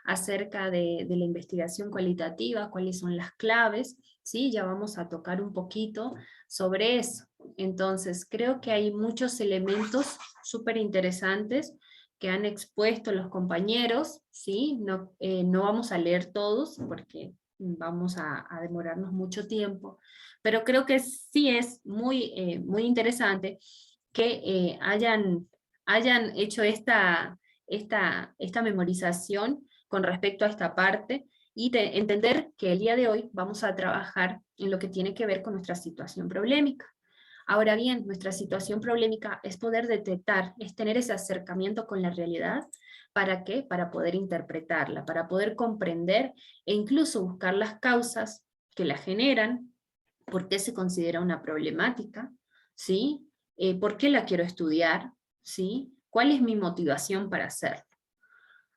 acerca de la investigación cualitativa, cuáles son las claves, ¿sí? Ya vamos a tocar un poquito sobre eso. Entonces, creo que hay muchos elementos súper interesantes que han expuesto los compañeros, ¿sí? No vamos a leer todos porque vamos a demorarnos mucho tiempo, pero creo que sí es muy interesante que hayan hecho esta memorización con respecto a esta parte, y de entender que el día de hoy vamos a trabajar en lo que tiene que ver con nuestra situación problemática. Ahora bien, nuestra situación problemática es poder detectar, es tener ese acercamiento con la realidad. ¿Para qué? Para poder interpretarla, para poder comprender e incluso buscar las causas que la generan, por qué se considera una problemática, ¿sí? ¿Por qué la quiero estudiar? ¿Sí? ¿Cuál es mi motivación para hacerlo?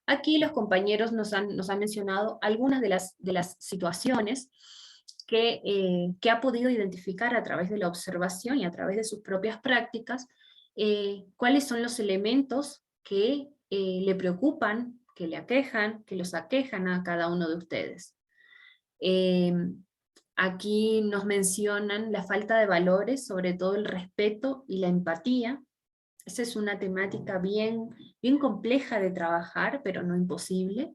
Aquí los compañeros nos han mencionado algunas de las situaciones que ha podido identificar a través de la observación y a través de sus propias prácticas, cuáles son los elementos que le preocupan, que le aquejan, que los aquejan a cada uno de ustedes. Aquí nos mencionan la falta de valores, sobre todo el respeto y la empatía. Esa es una temática bien compleja de trabajar, pero no imposible.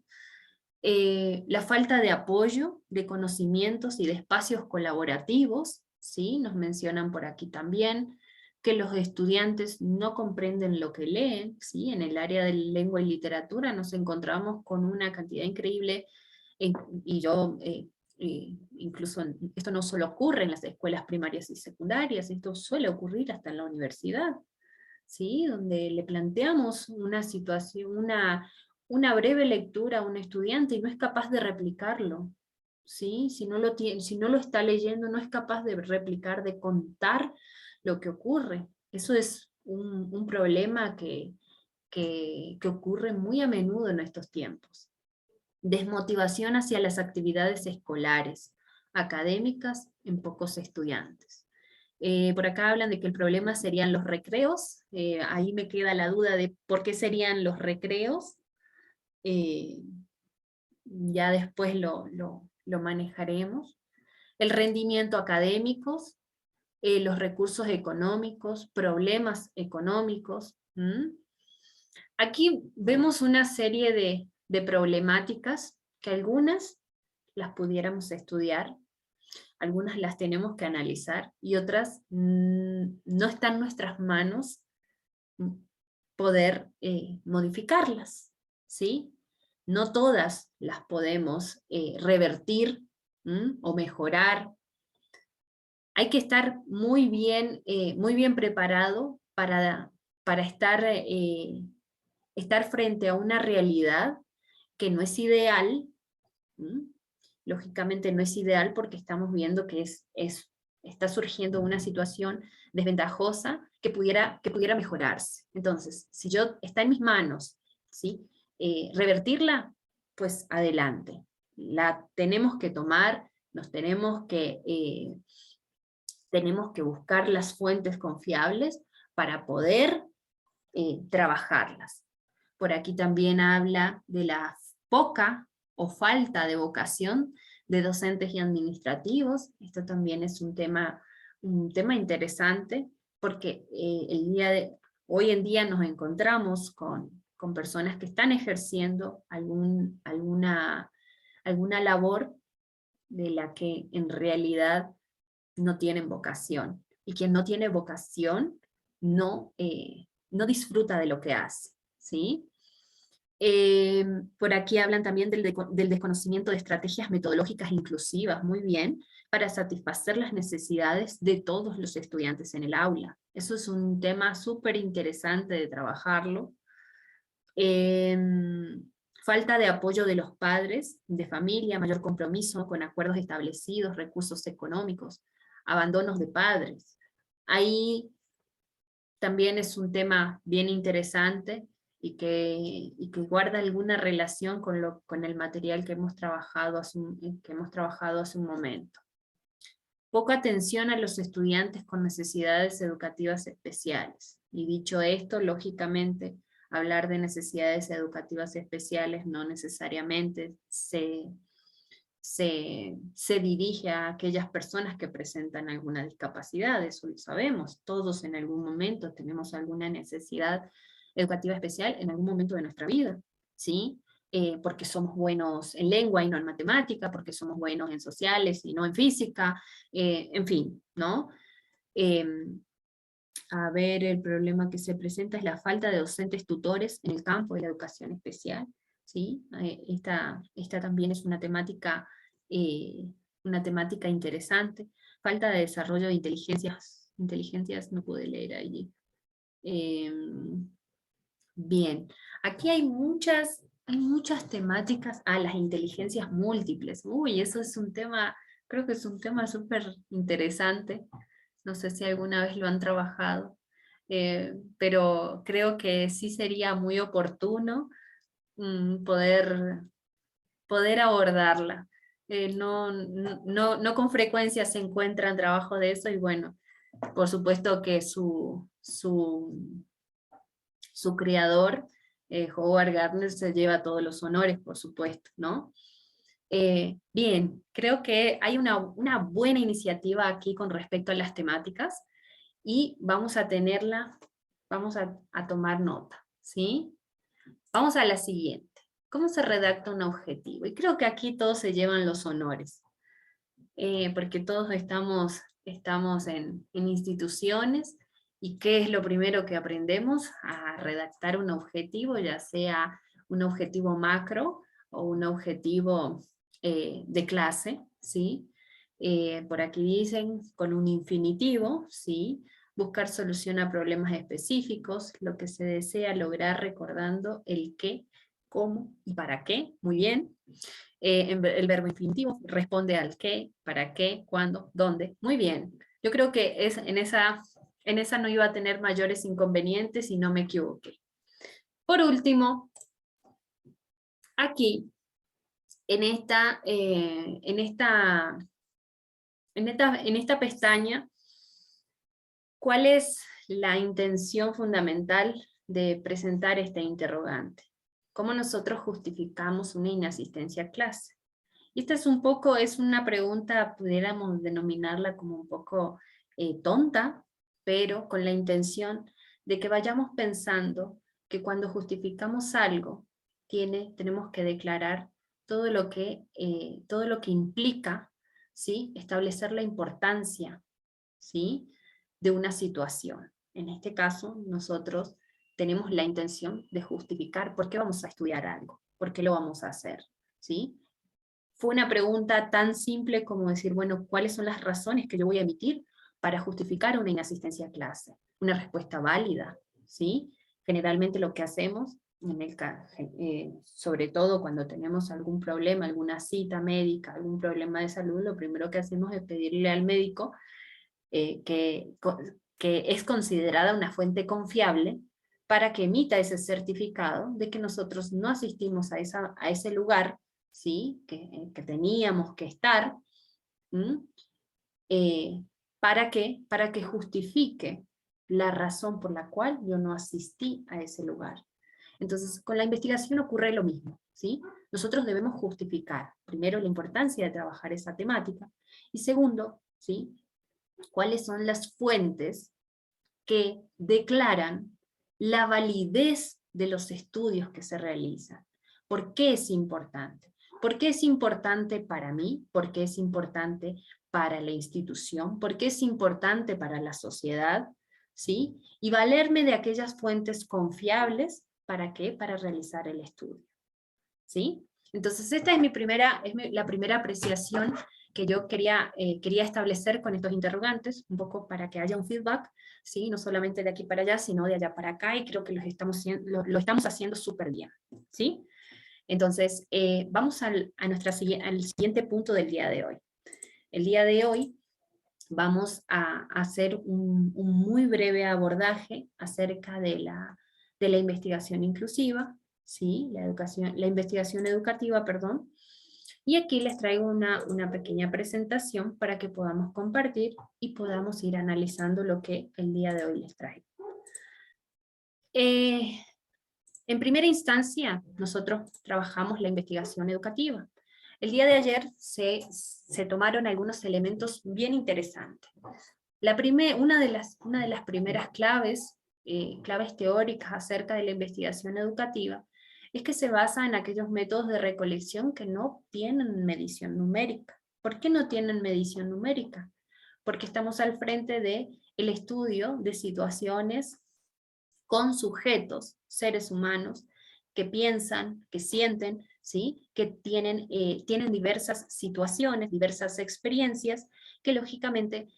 La falta de apoyo, de conocimientos y de espacios colaborativos, ¿sí? Nos mencionan por aquí también que los estudiantes no comprenden lo que leen, ¿sí? En el área de lengua y literatura nos encontramos con una cantidad increíble, incluso esto no solo ocurre en las escuelas primarias y secundarias, esto suele ocurrir hasta en la universidad, ¿sí? Donde le planteamos una situación, una breve lectura a un estudiante y no es capaz de replicarlo, ¿sí? Si no lo está leyendo, no es capaz de replicar, de contar lo que ocurre. Eso es un problema que ocurre muy a menudo en estos tiempos. Desmotivación hacia las actividades escolares, académicas en pocos estudiantes. Por acá hablan de que el problema serían los recreos. Ahí me queda la duda de por qué serían los recreos. Ya después lo manejaremos. El rendimiento académico, los recursos económicos, problemas económicos. Aquí vemos una serie de problemáticas que algunas las pudiéramos estudiar, algunas las tenemos que analizar y otras no está en nuestras manos poder modificarlas, ¿sí? no todas las podemos revertir o mejorar. Hay que estar muy bien preparado para estar frente a una realidad que no es ideal. Lógicamente no es ideal porque estamos viendo que está surgiendo una situación desventajosa que pudiera mejorarse. Entonces, si está en mis manos, ¿sí? Revertirla, pues adelante. La tenemos que tomar, tenemos que buscar las fuentes confiables para poder trabajarlas. Por aquí también habla de la poca o falta de vocación de docentes y administrativos. Esto también es un tema interesante, porque hoy en día nos encontramos con personas que están ejerciendo alguna labor de la que en realidad no tienen vocación. Y quien no tiene vocación no disfruta de lo que hace, ¿sí? Por aquí hablan también del desconocimiento de estrategias metodológicas inclusivas, muy bien, para satisfacer las necesidades de todos los estudiantes en el aula. Eso es un tema súper interesante de trabajarlo. Falta de apoyo de los padres, de familia, mayor compromiso con acuerdos establecidos, recursos económicos, abandonos de padres. Ahí también es un tema bien interesante y que guarda alguna relación con el material que hemos trabajado hace un momento. Poca atención a los estudiantes con necesidades educativas especiales. Y dicho esto, lógicamente, hablar de necesidades educativas especiales no necesariamente se dirige a aquellas personas que presentan alguna discapacidad. Eso lo sabemos, todos en algún momento tenemos alguna necesidad educativa especial en algún momento de nuestra vida, ¿sí? Porque somos buenos en lengua y no en matemática, porque somos buenos en sociales y no en física, en fin, ¿no? A ver, el problema que se presenta es la falta de docentes tutores en el campo de la educación especial, ¿sí? Esta también es una temática interesante. Falta de desarrollo de inteligencias no pude leer allí. Bien, aquí hay muchas temáticas. Las inteligencias múltiples. Uy, eso es un tema, creo que es un tema súper interesante. No sé si alguna vez lo han trabajado, pero creo que sí sería muy oportuno poder abordarla. No con frecuencia se encuentran trabajos de eso, y bueno, por supuesto que su creador, Howard Gardner, se lleva todos los honores, por supuesto, ¿no? Bien, creo que hay una buena iniciativa aquí con respecto a las temáticas, y vamos a tomar nota, ¿sí? Vamos a la siguiente. ¿Cómo se redacta un objetivo? Y creo que aquí todos se llevan los honores, porque todos estamos en instituciones, y ¿qué es lo primero que aprendemos? A redactar un objetivo, ya sea un objetivo macro o un objetivo de clase, ¿sí? Por aquí dicen con un infinitivo, ¿sí? Buscar solución a problemas específicos, lo que se desea lograr recordando el qué, cómo y para qué, muy bien. El verbo infinitivo responde al qué, para qué, cuándo, dónde, muy bien. Yo creo que en esa no iba a tener mayores inconvenientes y no me equivoqué. Por último, aquí, en esta pestaña, ¿cuál es la intención fundamental de presentar este interrogante? ¿Cómo nosotros justificamos una inasistencia a clase? Y esta es una pregunta, pudiéramos denominarla como un poco tonta, pero con la intención de que vayamos pensando que cuando justificamos algo, tenemos que declarar todo lo que implica, ¿sí? Establecer la importancia, ¿sí? De una situación. En este caso, nosotros tenemos la intención de justificar por qué vamos a estudiar algo. ¿por qué lo vamos a hacer? ¿Sí? Fue una pregunta tan simple como decir, bueno, ¿cuáles son las razones que yo voy a emitir para justificar una inasistencia a clase? Una respuesta válida, ¿sí? Generalmente lo que hacemos, sobre todo cuando tenemos algún problema, alguna cita médica, algún problema de salud, lo primero que hacemos es pedirle al médico que es considerada una fuente confiable para que emita ese certificado de que nosotros no asistimos a ese lugar, ¿sí? que teníamos que estar, ¿para qué? Para que justifique la razón por la cual yo no asistí a ese lugar. Entonces, con la investigación ocurre lo mismo, ¿sí? Nosotros debemos justificar, primero, la importancia de trabajar esa temática, y segundo, ¿sí? cuáles son las fuentes que declaran la validez de los estudios que se realizan. ¿Por qué es importante? ¿Por qué es importante para mí? ¿Por qué es importante para la institución? ¿Por qué es importante para la sociedad? ¿Sí? Y valerme de aquellas fuentes confiables, ¿para qué? Para realizar el estudio. ¿Sí? Entonces esta es la primera apreciación que yo quería establecer con estos interrogantes, un poco para que haya un feedback, ¿sí? No solamente de aquí para allá, sino de allá para acá, y creo que lo estamos haciendo súper bien, ¿sí? Entonces, vamos al siguiente punto del día de hoy. El día de hoy vamos a hacer un muy breve abordaje acerca de la investigación inclusiva, ¿sí? La investigación educativa, perdón. Y aquí les traigo una pequeña presentación para que podamos compartir y podamos ir analizando lo que el día de hoy les traigo. En primera instancia, nosotros trabajamos la investigación educativa. El día de ayer se tomaron algunos elementos bien interesantes. Una de las primeras claves teóricas acerca de la investigación educativa es que se basa en aquellos métodos de recolección que no tienen medición numérica. ¿Por qué no tienen medición numérica? Porque estamos al frente del estudio de situaciones con sujetos, seres humanos, que piensan, que sienten, ¿sí? Que tienen diversas situaciones, diversas experiencias, que lógicamente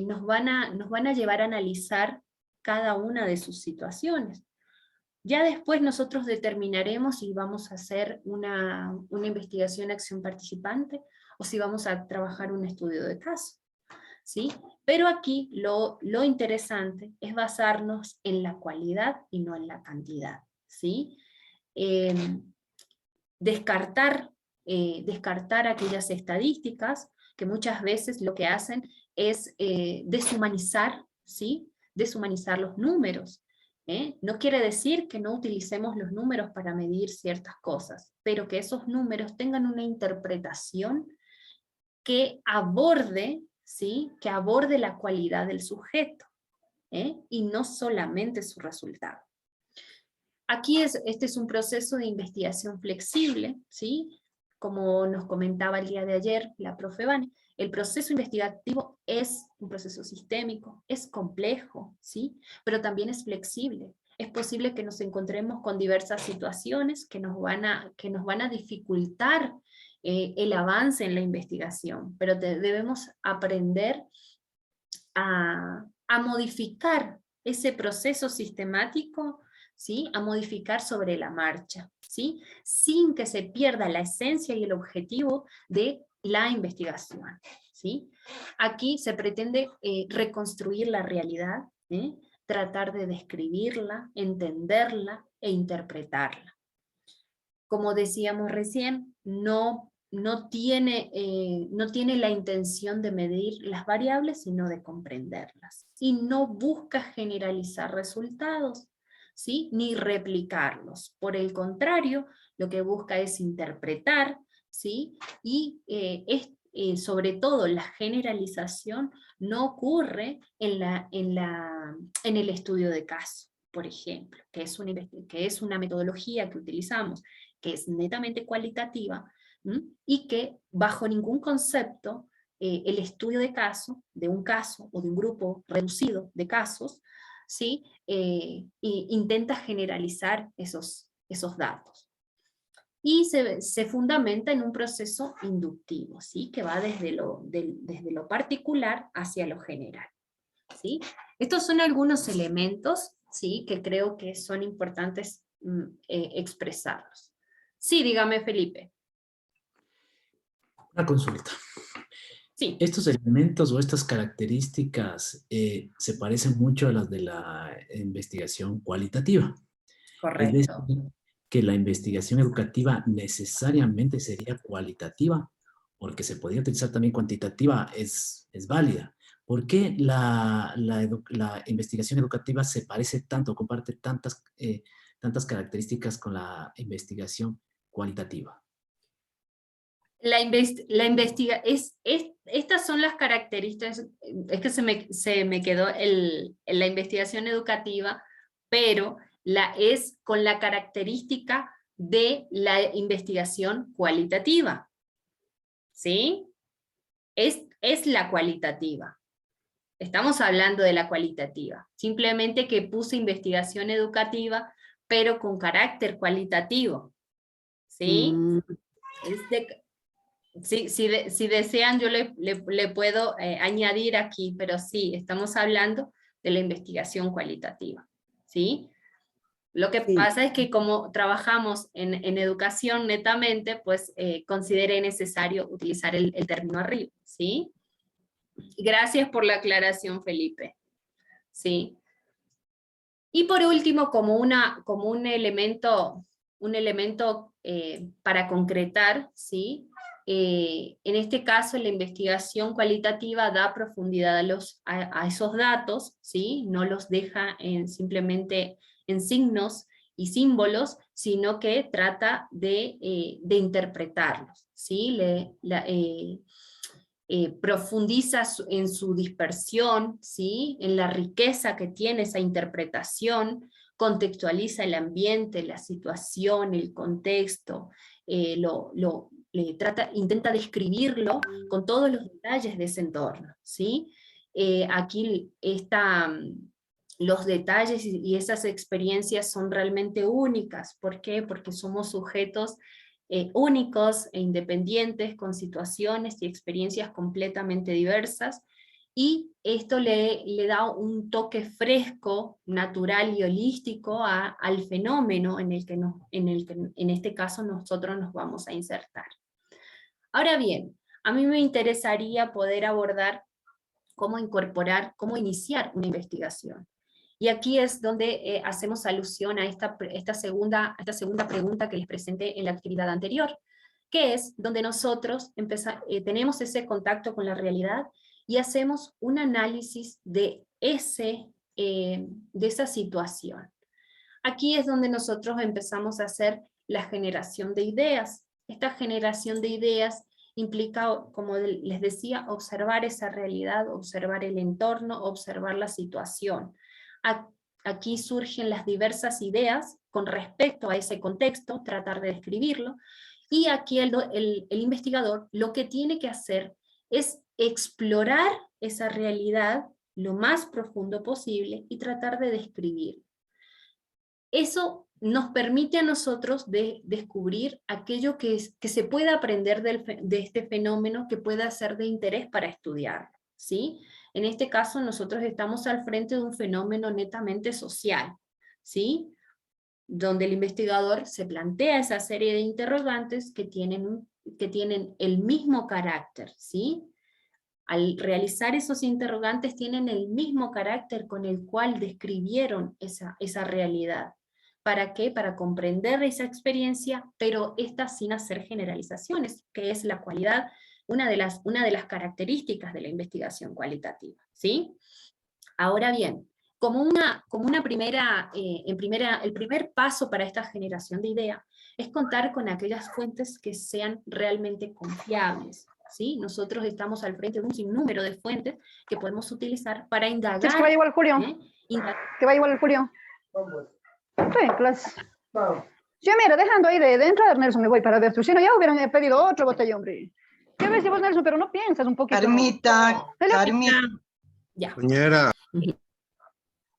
nos van a llevar a analizar cada una de sus situaciones. Ya después nosotros determinaremos si vamos a hacer una investigación acción participante o si vamos a trabajar un estudio de caso, ¿sí? Pero aquí lo interesante es basarnos en la cualidad y no en la cantidad, ¿sí? Descartar aquellas estadísticas que muchas veces lo que hacen es deshumanizar, ¿sí? Deshumanizar los números. No quiere decir que no utilicemos los números para medir ciertas cosas, pero que esos números tengan una interpretación que aborde, ¿sí? Que aborde la cualidad del sujeto, y no solamente su resultado. Aquí este es un proceso de investigación flexible, ¿sí? Como nos comentaba el día de ayer la profe Vane, el proceso investigativo es un proceso sistémico, es complejo, ¿sí? Pero también es flexible. Es posible que nos encontremos con diversas situaciones que nos van a dificultar el avance en la investigación, pero debemos aprender a modificar ese proceso sistemático, ¿sí? A modificar sobre la marcha, ¿sí? Sin que se pierda la esencia y el objetivo de la investigación, ¿sí? Aquí se pretende reconstruir la realidad, tratar de describirla, entenderla e interpretarla. Como decíamos recién, no tiene la intención de medir las variables, sino de comprenderlas. Y no busca generalizar resultados, ¿sí? Ni replicarlos. Por el contrario, lo que busca es interpretar, ¿sí? Y sobre todo la generalización no ocurre en el estudio de caso, por ejemplo, que es una metodología que utilizamos, que es netamente cualitativa, y que bajo ningún concepto el estudio de un caso o de un grupo reducido de casos, ¿sí? Intenta generalizar esos datos. y se fundamenta en un proceso inductivo, ¿sí? Que va desde lo particular hacia lo general, ¿sí? Estos son algunos elementos, ¿sí? Que creo que son importantes expresarlos. Sí, dígame, Felipe. Una consulta. Sí. Estos elementos o estas características se parecen mucho a las de la investigación cualitativa. Correcto. Es decir, que la investigación educativa necesariamente sería cualitativa, porque se podría utilizar también cuantitativa, es válida. ¿Por qué la investigación educativa se parece tanto, comparte tantas características con la investigación cualitativa? Estas son las características, es que se me quedó la investigación educativa, pero es con la característica de la investigación cualitativa, ¿sí? Es la cualitativa. Estamos hablando de la cualitativa, simplemente que puse investigación educativa, pero con carácter cualitativo, ¿sí? Si desean, yo le puedo añadir aquí, pero sí, estamos hablando de la investigación cualitativa, ¿sí? Lo que pasa es que como trabajamos en educación netamente, pues consideré necesario utilizar el término arriba, ¿sí? Gracias por la aclaración, Felipe. ¿Sí? Y por último, como un elemento para concretar, ¿sí? En este caso la investigación cualitativa da profundidad a esos datos, ¿sí? No los deja simplemente en signos y símbolos, sino que trata de interpretarlos, ¿sí? Profundiza en su dispersión, ¿sí? En la riqueza que tiene esa interpretación, contextualiza el ambiente, la situación, el contexto, intenta describirlo con todos los detalles de ese entorno, ¿sí? Aquí los detalles y esas experiencias son realmente únicas. ¿Por qué? Porque somos sujetos únicos e independientes, con situaciones y experiencias completamente diversas, y esto le da un toque fresco, natural y holístico al fenómeno en el que en este caso nosotros nos vamos a insertar. Ahora bien, a mí me interesaría poder abordar cómo iniciar una investigación. Y aquí es donde hacemos alusión a esta segunda pregunta que les presenté en la actividad anterior, que es donde nosotros tenemos ese contacto con la realidad y hacemos un análisis de esa situación. Aquí es donde nosotros empezamos a hacer la generación de ideas. Esta generación de ideas implica, como les decía, observar esa realidad, observar el entorno, observar la situación. Aquí surgen las diversas ideas con respecto a ese contexto, tratar de describirlo, y aquí el investigador lo que tiene que hacer es explorar esa realidad lo más profundo posible y tratar de describirlo. Eso nos permite a nosotros descubrir aquello que se pueda aprender de este fenómeno, que pueda ser de interés para estudiarlo, ¿sí? En este caso nosotros estamos al frente de un fenómeno netamente social, ¿sí? Donde el investigador se plantea esa serie de interrogantes que tienen el mismo carácter, ¿sí? Al realizar esos interrogantes tienen el mismo carácter con el cual describieron esa realidad. ¿Para qué? Para comprender esa experiencia, pero esta sin hacer generalizaciones, que es la cualidad, una de las características de la investigación cualitativa, ¿sí? Ahora bien, el primer paso para esta generación de ideas es contar con aquellas fuentes que sean realmente confiables, ¿sí? Nosotros estamos al frente de un sinnúmero de fuentes que podemos utilizar para indagar. Es que va igual Julio. Que va igual el Julio. Sí, clase. Sí, mira, dejando ahí de entrada, Nelson, me voy para adentro. Si no, ya hubieran pedido otro botellón, hombre. Ya ves, vos, Nelson, pero no piensas un poquito. Carmita. Ya. Compañera.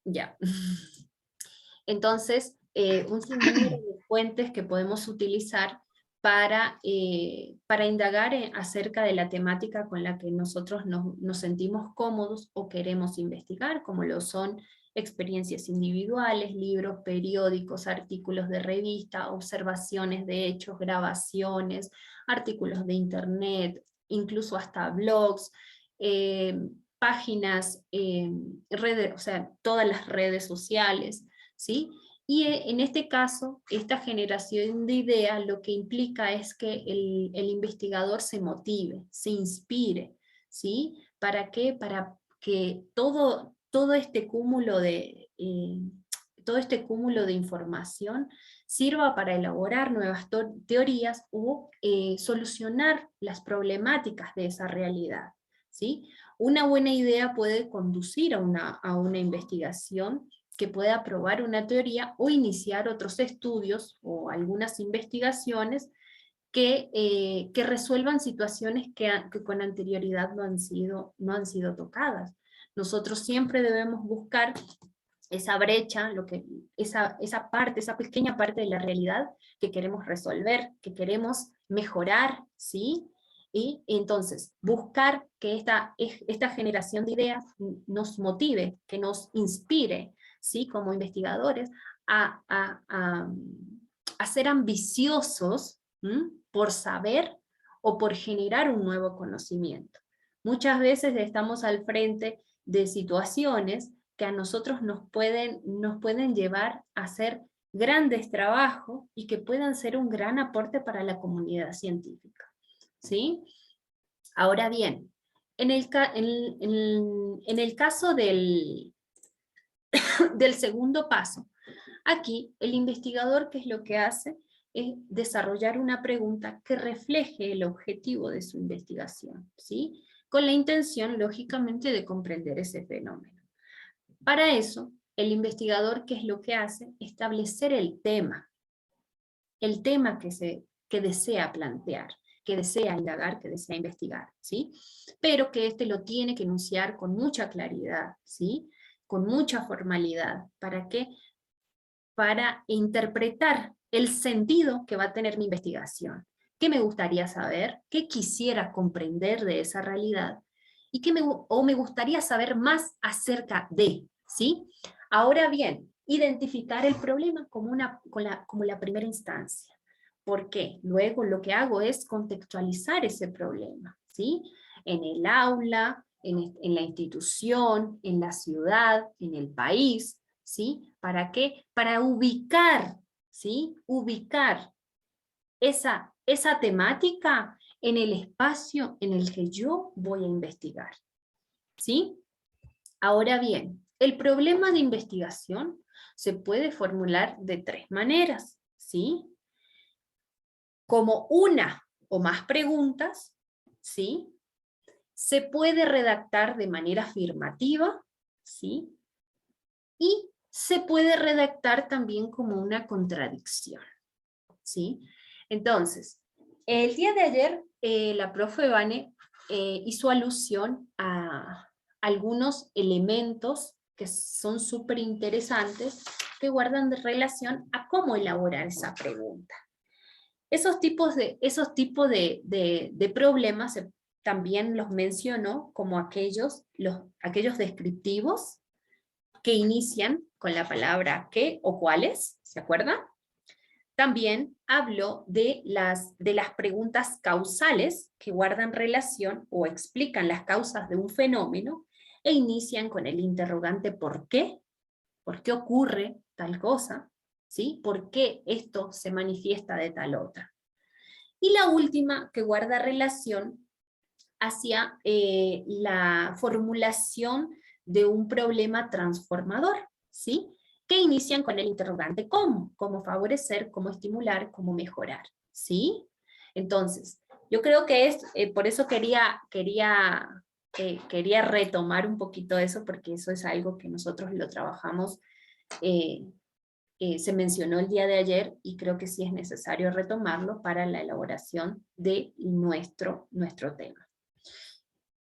Ya. Entonces, un sinnúmero de fuentes que podemos utilizar para indagar acerca de la temática con la que nosotros nos sentimos cómodos o queremos investigar, como lo son experiencias individuales, libros, periódicos, artículos de revista, observaciones de hechos, grabaciones, artículos de internet, incluso hasta blogs, páginas, redes, o sea, todas las redes sociales, ¿sí? Y en este caso, esta generación de ideas lo que implica es que el investigador se motive, se inspire, ¿sí? ¿Para qué? Para que todo este cúmulo de información sirva para elaborar nuevas teorías o solucionar las problemáticas de esa realidad, ¿sí? Una buena idea puede conducir a una investigación que pueda probar una teoría o iniciar otros estudios o algunas investigaciones que resuelvan situaciones que con anterioridad no han sido tocadas. Nosotros siempre debemos buscar esa brecha, esa pequeña parte de la realidad que queremos resolver, que queremos mejorar, ¿sí? Y entonces, buscar que esta generación de ideas nos motive, que nos inspire, ¿sí? Como investigadores, a ser ambiciosos, ¿m? Por saber o por generar un nuevo conocimiento. Muchas veces estamos al frente de situaciones que a nosotros nos pueden llevar a hacer grandes trabajos y que puedan ser un gran aporte para la comunidad científica, ¿sí? Ahora bien, en el caso del segundo paso, aquí el investigador, ¿qué es lo que hace? Es desarrollar una pregunta que refleje el objetivo de su investigación, ¿sí? Con la intención, lógicamente, de comprender ese fenómeno. Para eso, el investigador, ¿qué es lo que hace? Establecer el tema que desea plantear, que desea indagar, que desea investigar, ¿sí? Pero que lo tiene que enunciar con mucha claridad, ¿sí? Con mucha formalidad. ¿Para qué? Para interpretar el sentido que va a tener mi investigación. ¿Qué me gustaría saber? ¿Qué quisiera comprender de esa realidad? Y me gustaría saber más acerca de, ¿sí? Ahora bien, identificar el problema como la primera instancia. ¿Por qué? Luego lo que hago es contextualizar ese problema, ¿sí? En el aula, en la institución, en la ciudad, en el país, ¿sí? ¿Para qué? Para ubicar, ¿sí? Ubicar esa temática en el espacio en el que yo voy a investigar, ¿sí? Ahora bien, el problema de investigación se puede formular de 3 maneras, ¿sí? Como una o más preguntas, ¿sí? Se puede redactar de manera afirmativa, ¿sí? Y se puede redactar también como una contradicción, ¿sí? Entonces, el día de ayer la profe Vane hizo alusión a algunos elementos que son súper interesantes, que guardan de relación a cómo elaborar esa pregunta. Esos tipos de problemas también los mencionó como aquellos descriptivos que inician con la palabra qué o cuáles, ¿se acuerdan? También habló de las preguntas causales que guardan relación o explican las causas de un fenómeno e inician con el interrogante ¿por qué? ¿Por qué ocurre tal cosa? ¿Sí? ¿Por qué esto se manifiesta de tal otra? Y la última que guarda relación hacia la formulación de un problema transformador, ¿sí? Que inician con el interrogante ¿cómo? ¿Cómo favorecer? ¿Cómo estimular? ¿Cómo mejorar? ¿Sí? Entonces, yo creo que por eso quería retomar un poquito eso, porque eso es algo que nosotros lo trabajamos, se mencionó el día de ayer, y creo que sí es necesario retomarlo para la elaboración de nuestro tema.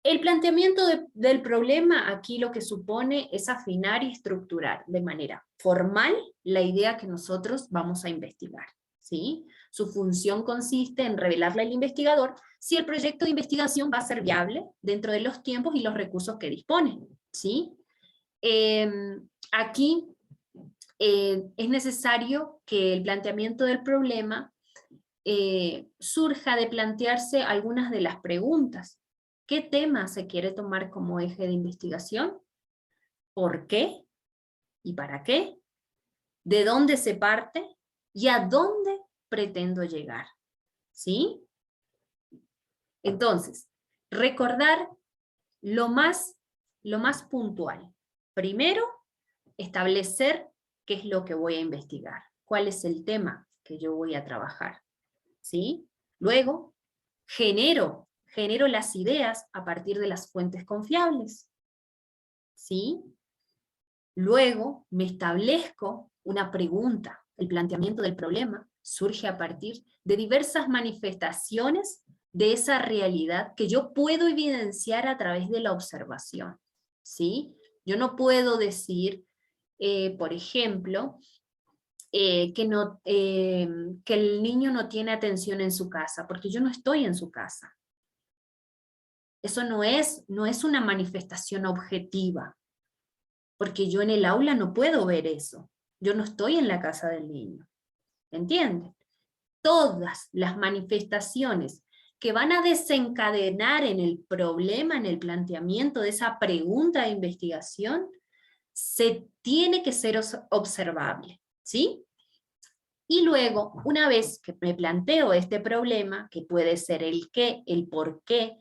El planteamiento del problema aquí lo que supone es afinar y estructurar de manera formal la idea que nosotros vamos a investigar, ¿sí? Su función consiste en revelarle al investigador si el proyecto de investigación va a ser viable dentro de los tiempos y los recursos que dispone, ¿sí? Aquí es necesario que el planteamiento del problema surja de plantearse algunas de las preguntas. ¿Qué tema se quiere tomar como eje de investigación? ¿Por qué? ¿Y para qué? ¿De dónde se parte? ¿Y a dónde pretendo llegar? ¿Sí? Entonces, recordar lo más puntual. Primero, establecer qué es lo que voy a investigar, cuál es el tema que yo voy a trabajar, ¿sí? Luego, genero las ideas a partir de las fuentes confiables, ¿sí? Luego, me establezco una pregunta. El planteamiento del problema surge a partir de diversas manifestaciones de esa realidad que yo puedo evidenciar a través de la observación, ¿sí? Yo no puedo decir, por ejemplo, que el niño no tiene atención en su casa, porque yo no estoy en su casa. Eso no es una manifestación objetiva, porque yo en el aula no puedo ver eso. Yo no estoy en la casa del niño. ¿Entienden? Todas las manifestaciones que van a desencadenar en el problema, en el planteamiento de esa pregunta de investigación, se tiene que ser observable, ¿sí? Y luego, una vez que me planteo este problema, que puede ser el qué, el por qué,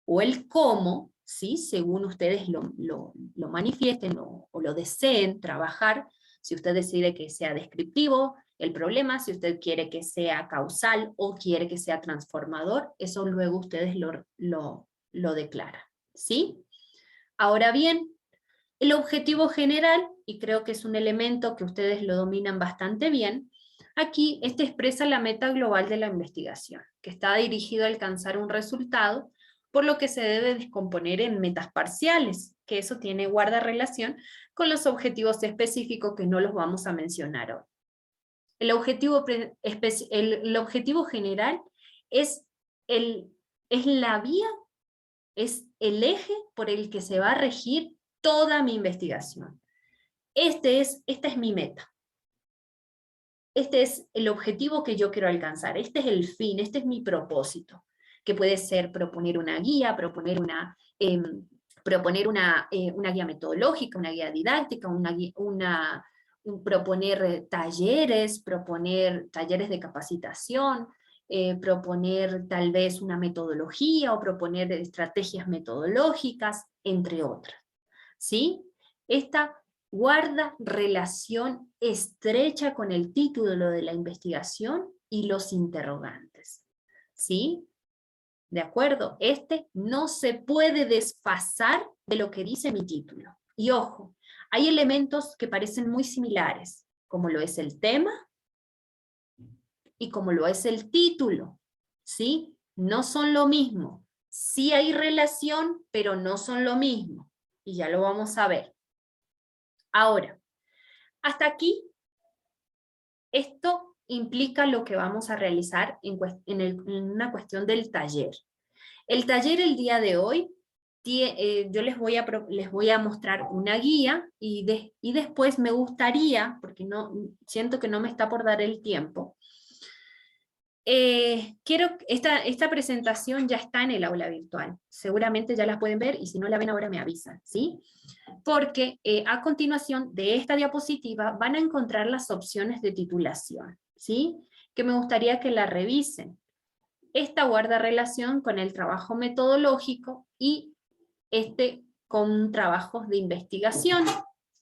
o el cómo, ¿sí? Según ustedes lo manifiesten o lo deseen trabajar, si usted decide que sea descriptivo el problema, si usted quiere que sea causal o quiere que sea transformador, eso luego ustedes lo declaran, ¿sí? Ahora bien, el objetivo general, y creo que es un elemento que ustedes lo dominan bastante bien, aquí expresa la meta global de la investigación, que está dirigido a alcanzar un resultado, por lo que se debe descomponer en metas parciales, que eso guarda relación con los objetivos específicos que no los vamos a mencionar hoy. El objetivo general es la vía, es el eje por el que se va a regir toda mi investigación. Esta es mi meta. Este es el objetivo que yo quiero alcanzar. Este es el fin, este es mi propósito, que puede ser proponer una guía, proponer una guía metodológica, una guía didáctica, proponer talleres de capacitación, proponer tal vez una metodología o proponer estrategias metodológicas, entre otras. ¿Sí? Esta guarda relación estrecha con el título de la investigación y los interrogantes. ¿Sí? ¿De acuerdo? No se puede desfasar de lo que dice mi título. Y ojo, hay elementos que parecen muy similares, como lo es el tema y como lo es el título. ¿Sí? No son lo mismo. Sí hay relación, pero no son lo mismo. Y ya lo vamos a ver. Ahora, hasta aquí, esto implica lo que vamos a realizar en una cuestión del taller. El taller el día de hoy, yo les voy a mostrar una guía y después me gustaría, porque siento que no me está por dar el tiempo, esta presentación ya está en el aula virtual, seguramente ya la pueden ver y si no la ven ahora me avisan, ¿sí? Porque a continuación de esta diapositiva van a encontrar las opciones de titulación, ¿sí? Que me gustaría que la revisen. Esta guarda relación con el trabajo metodológico y con trabajos de investigación.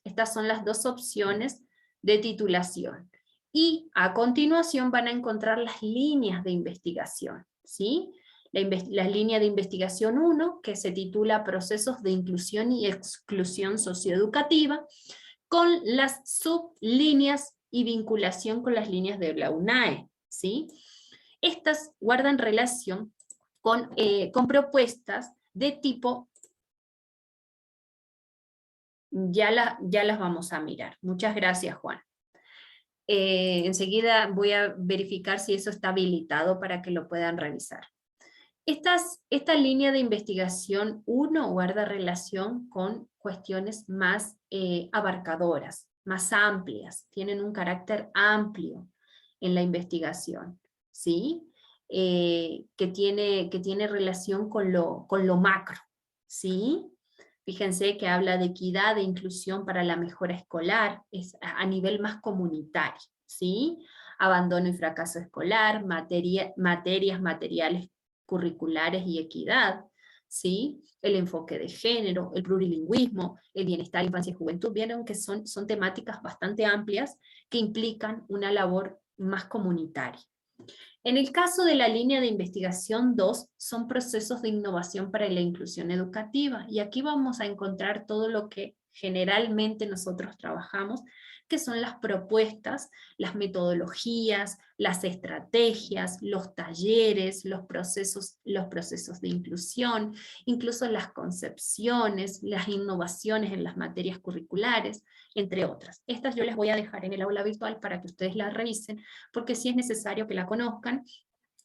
Estas son las dos opciones de titulación. Y a continuación van a encontrar las líneas de investigación, ¿sí? La línea de investigación 1, que se titula Procesos de Inclusión y Exclusión Socioeducativa, con las sublíneas y vinculación con las líneas de la UNAE, ¿sí? Estas guardan relación con propuestas de tipo... Ya las vamos a mirar. Muchas gracias, Juan. enseguida voy a verificar si eso está habilitado para que lo puedan revisar. Esta línea de investigación 1 guarda relación con cuestiones más abarcadoras, más amplias, tienen un carácter amplio en la investigación, ¿sí? Que tiene relación con lo macro, ¿sí? Fíjense que habla de equidad e inclusión para la mejora escolar, es a nivel más comunitario, ¿sí? Abandono y fracaso escolar, materias materiales curriculares y equidad, ¿sí? El enfoque de género, el plurilingüismo, el bienestar, infancia y juventud. Vieron que son temáticas bastante amplias que implican una labor más comunitaria. En el caso de la línea de investigación 2, son procesos de innovación para la inclusión educativa, y aquí vamos a encontrar todo lo que generalmente nosotros trabajamos, que son las propuestas, las metodologías, las estrategias, los talleres, los procesos de inclusión, incluso las concepciones, las innovaciones en las materias curriculares, entre otras. Estas yo les voy a dejar en el aula virtual para que ustedes las revisen, porque sí es necesario que la conozcan,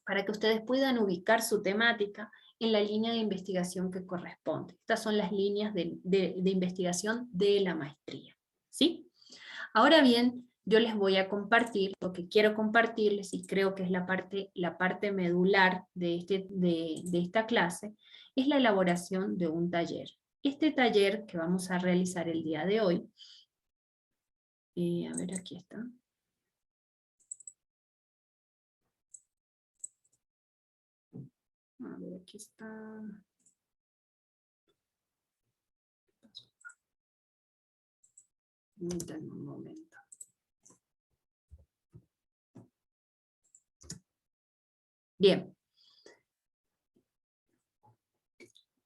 para que ustedes puedan ubicar su temática en la línea de investigación que corresponde. Estas son las líneas de investigación de la maestría, ¿sí? Ahora bien, yo les voy a compartir, lo que quiero compartirles, y creo que es la parte medular de esta clase, es la elaboración de un taller. Este taller que vamos a realizar el día de hoy, a ver, aquí está. A ver, aquí está. Permítanme un momento. Bien.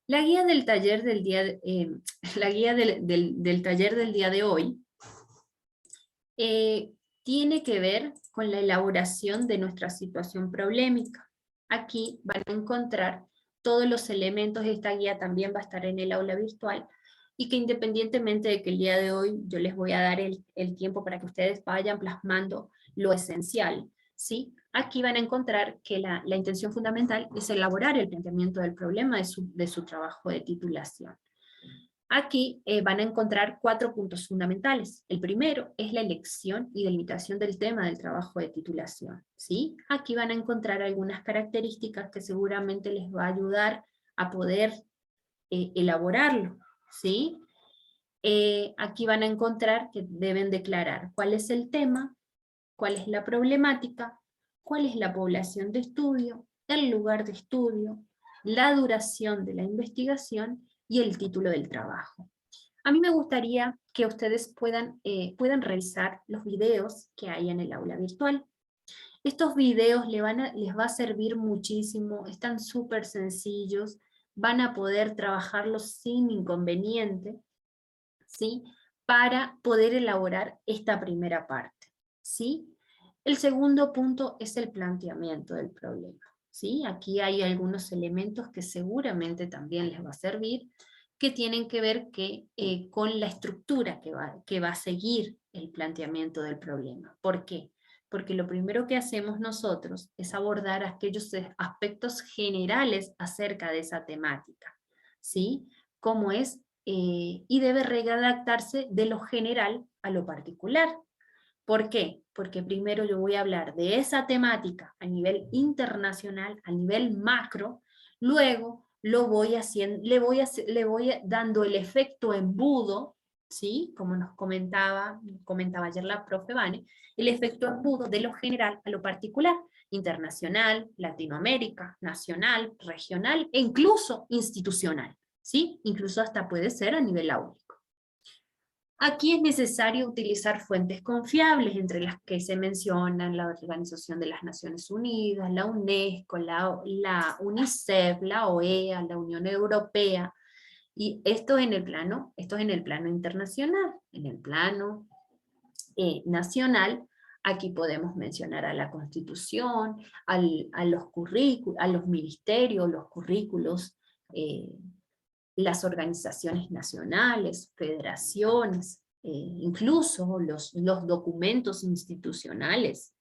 La guía del taller del día, del taller del día de hoy tiene que ver con la elaboración de nuestra situación problemática. Aquí van a encontrar todos los elementos. Esta guía también va a estar en el aula virtual, y que independientemente de que el día de hoy yo les voy a dar el tiempo para que ustedes vayan plasmando lo esencial, ¿sí? Aquí van a encontrar que la intención fundamental es elaborar el planteamiento del problema de su trabajo de titulación. Aquí van a encontrar 4 puntos fundamentales. El primero es la elección y delimitación del tema del trabajo de titulación, ¿sí? Aquí van a encontrar algunas características que seguramente les va a ayudar a poder elaborarlo, ¿sí? Aquí van a encontrar que deben declarar cuál es el tema, cuál es la problemática, cuál es la población de estudio, el lugar de estudio, la duración de la investigación y el título del trabajo. A mí me gustaría que ustedes puedan revisar los videos que hay en el aula virtual. Estos videos les va a servir muchísimo, están súper sencillos, van a poder trabajarlos sin inconveniente, ¿sí? Para poder elaborar esta primera parte, ¿sí? El segundo punto es el planteamiento del problema, ¿sí? Aquí hay algunos elementos que seguramente también les va a servir, que tienen que ver con la estructura que va a seguir el planteamiento del problema. ¿Por qué? Porque lo primero que hacemos nosotros es abordar aquellos aspectos generales acerca de esa temática, ¿sí? Cómo es, y debe redactarse de lo general a lo particular. ¿Por qué? Porque primero yo voy a hablar de esa temática a nivel internacional, a nivel macro, luego lo voy haciendo, le voy dando el efecto embudo, ¿sí? Como nos comentaba ayer la profe Vane, el efecto embudo de lo general a lo particular, internacional, Latinoamérica, nacional, regional e incluso institucional, ¿sí? Incluso hasta puede ser a nivel áulico. Aquí es necesario utilizar fuentes confiables, entre las que se mencionan la Organización de las Naciones Unidas, la UNESCO, la UNICEF, la OEA, la Unión Europea, y esto es en el plano internacional. En el plano nacional, aquí podemos mencionar a la Constitución, a los ministerios, los currículos, las organizaciones nacionales, federaciones, incluso los documentos institucionales,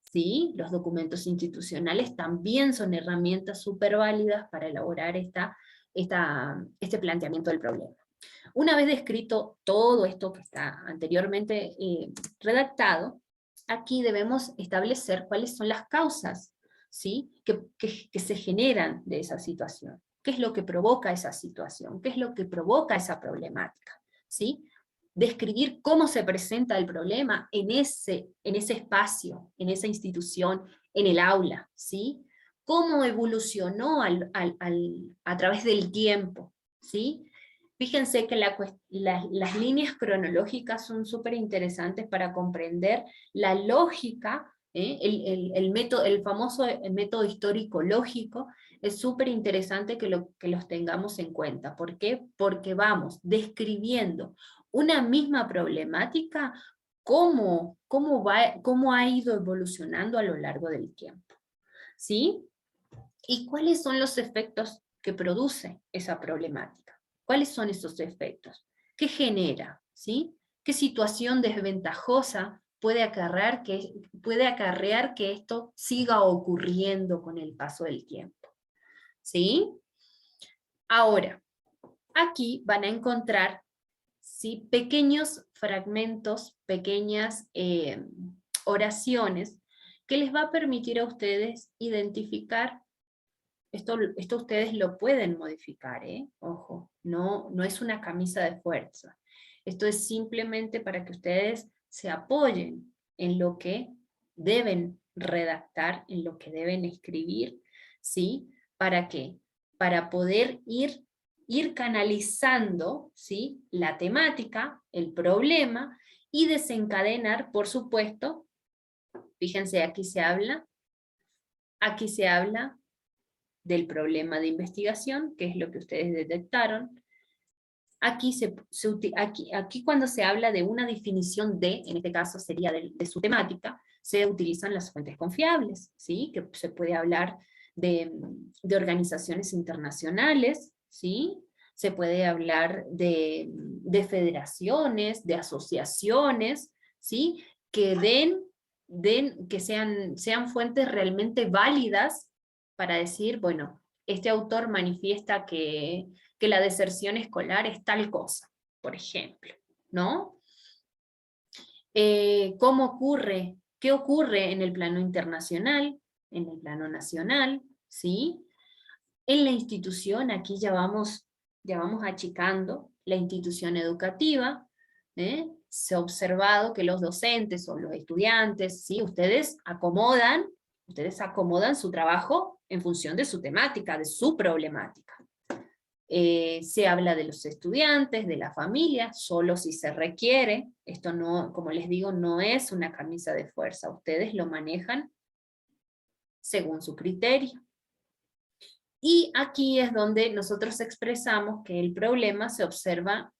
¿sí? Los documentos institucionales también son herramientas súper válidas para elaborar este planteamiento del problema. Una vez descrito todo esto que está anteriormente redactado, aquí debemos establecer cuáles son las causas, ¿sí? que se generan de esa situación. ¿Qué es lo que provoca esa situación? ¿Qué es lo que provoca esa problemática? ¿Sí? Describir cómo se presenta el problema en ese espacio, en esa institución, en el aula, ¿sí? Cómo evolucionó a través del tiempo, ¿sí? Fíjense que las líneas cronológicas son súper interesantes para comprender la lógica, el famoso método histórico-lógico, es súper interesante que los tengamos en cuenta. ¿Por qué? Porque vamos describiendo una misma problemática, cómo ha ido evolucionando a lo largo del tiempo, ¿sí? ¿Y cuáles son los efectos que produce esa problemática? ¿Cuáles son esos efectos? ¿Qué genera? ¿Sí? ¿Qué situación desventajosa puede acarrear que esto siga ocurriendo con el paso del tiempo? ¿Sí? Ahora, aquí van a encontrar, ¿sí?, pequeños fragmentos, pequeñas oraciones que les va a permitir a ustedes identificar. Esto ustedes lo pueden modificar, ojo, no es una camisa de fuerza. Esto es simplemente para que ustedes se apoyen en lo que deben redactar, en lo que deben escribir, ¿sí? ¿Para qué? Para poder ir canalizando, ¿sí?, la temática, el problema, y desencadenar, por supuesto, fíjense, aquí se habla del problema de investigación, que es lo que ustedes detectaron. Aquí cuando se habla de una definición en este caso sería de su temática, se utilizan las fuentes confiables, ¿sí? Que se puede hablar de organizaciones internacionales, ¿sí? Se puede hablar de federaciones, de asociaciones, ¿sí? Que que sean fuentes realmente válidas para decir, bueno, este autor manifiesta que la deserción escolar es tal cosa, por ejemplo, ¿no? ¿Cómo ocurre? ¿Qué ocurre en el plano internacional? En el plano nacional, ¿sí? En la institución, aquí ya vamos achicando la institución educativa, se ha observado que los docentes o los estudiantes, ¿sí?, ustedes acomodan su trabajo en función de su temática, de su problemática. Se habla de los estudiantes, de la familia, solo si se requiere. Esto no, como les digo, no es una camisa de fuerza, ustedes lo manejan según su criterio. Y aquí es donde nosotros expresamos que el problema se observa,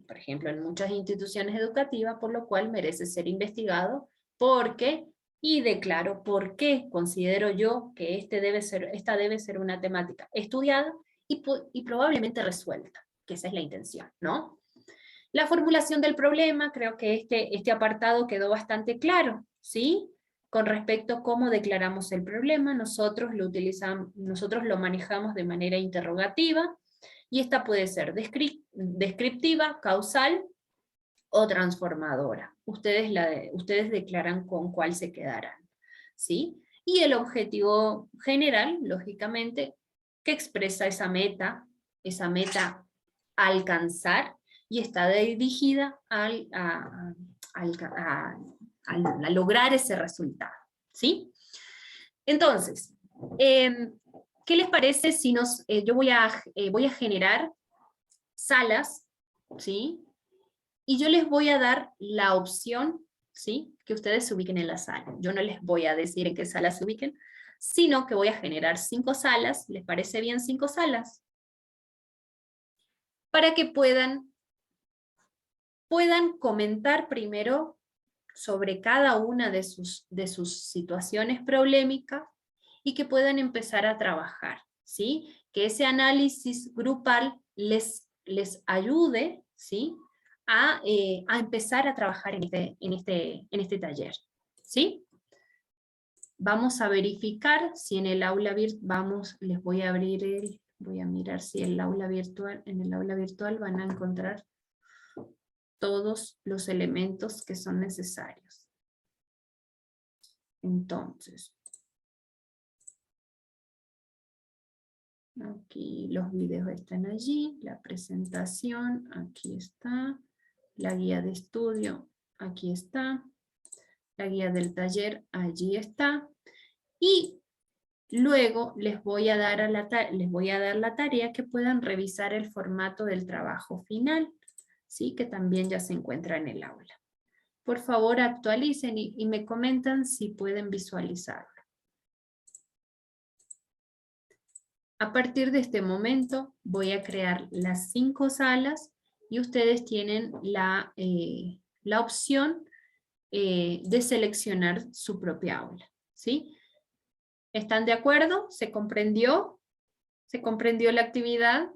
por ejemplo, en muchas instituciones educativas, por lo cual merece ser investigado, y declaro por qué considero yo que esta debe ser una temática estudiada y probablemente resuelta, que esa es la intención, ¿no? La formulación del problema, creo que este apartado quedó bastante claro, ¿sí? Con respecto a cómo declaramos el problema, nosotros lo manejamos de manera interrogativa, y esta puede ser descriptiva, causal o transformadora. Ustedes declaran con cuál se quedarán, ¿sí? Y el objetivo general, lógicamente, que expresa esa meta a alcanzar, y está dirigida a lograr ese resultado, ¿sí? Entonces, ¿qué les parece si yo voy a generar salas, ¿sí? Y yo les voy a dar la opción, ¿sí?, que ustedes se ubiquen en la sala. Yo no les voy a decir en qué sala se ubiquen, sino que voy a generar 5 salas. ¿Les parece bien 5 salas? Para que puedan comentar primero sobre cada una de sus situaciones problemáticas, y que puedan empezar a trabajar, ¿sí? Que ese análisis grupal les ayude, ¿sí?, a empezar a trabajar en este taller. ¿Sí? Vamos a verificar si en el aula virtual, les voy a abrir voy a mirar si en el aula virtual van a encontrar todos los elementos que son necesarios. Entonces, aquí los videos están allí, la presentación, aquí está, la guía de estudio, aquí está, la guía del taller, allí está, y luego les voy a dar la tarea que puedan revisar el formato del trabajo final, ¿sí? Que también ya se encuentra en el aula. Por favor, actualicen y me comentan si pueden visualizarlo. A partir de este momento voy a crear las 5 salas y ustedes tienen la opción de seleccionar su propia aula, ¿sí? ¿Están de acuerdo? ¿Se comprendió? ¿Se comprendió la actividad?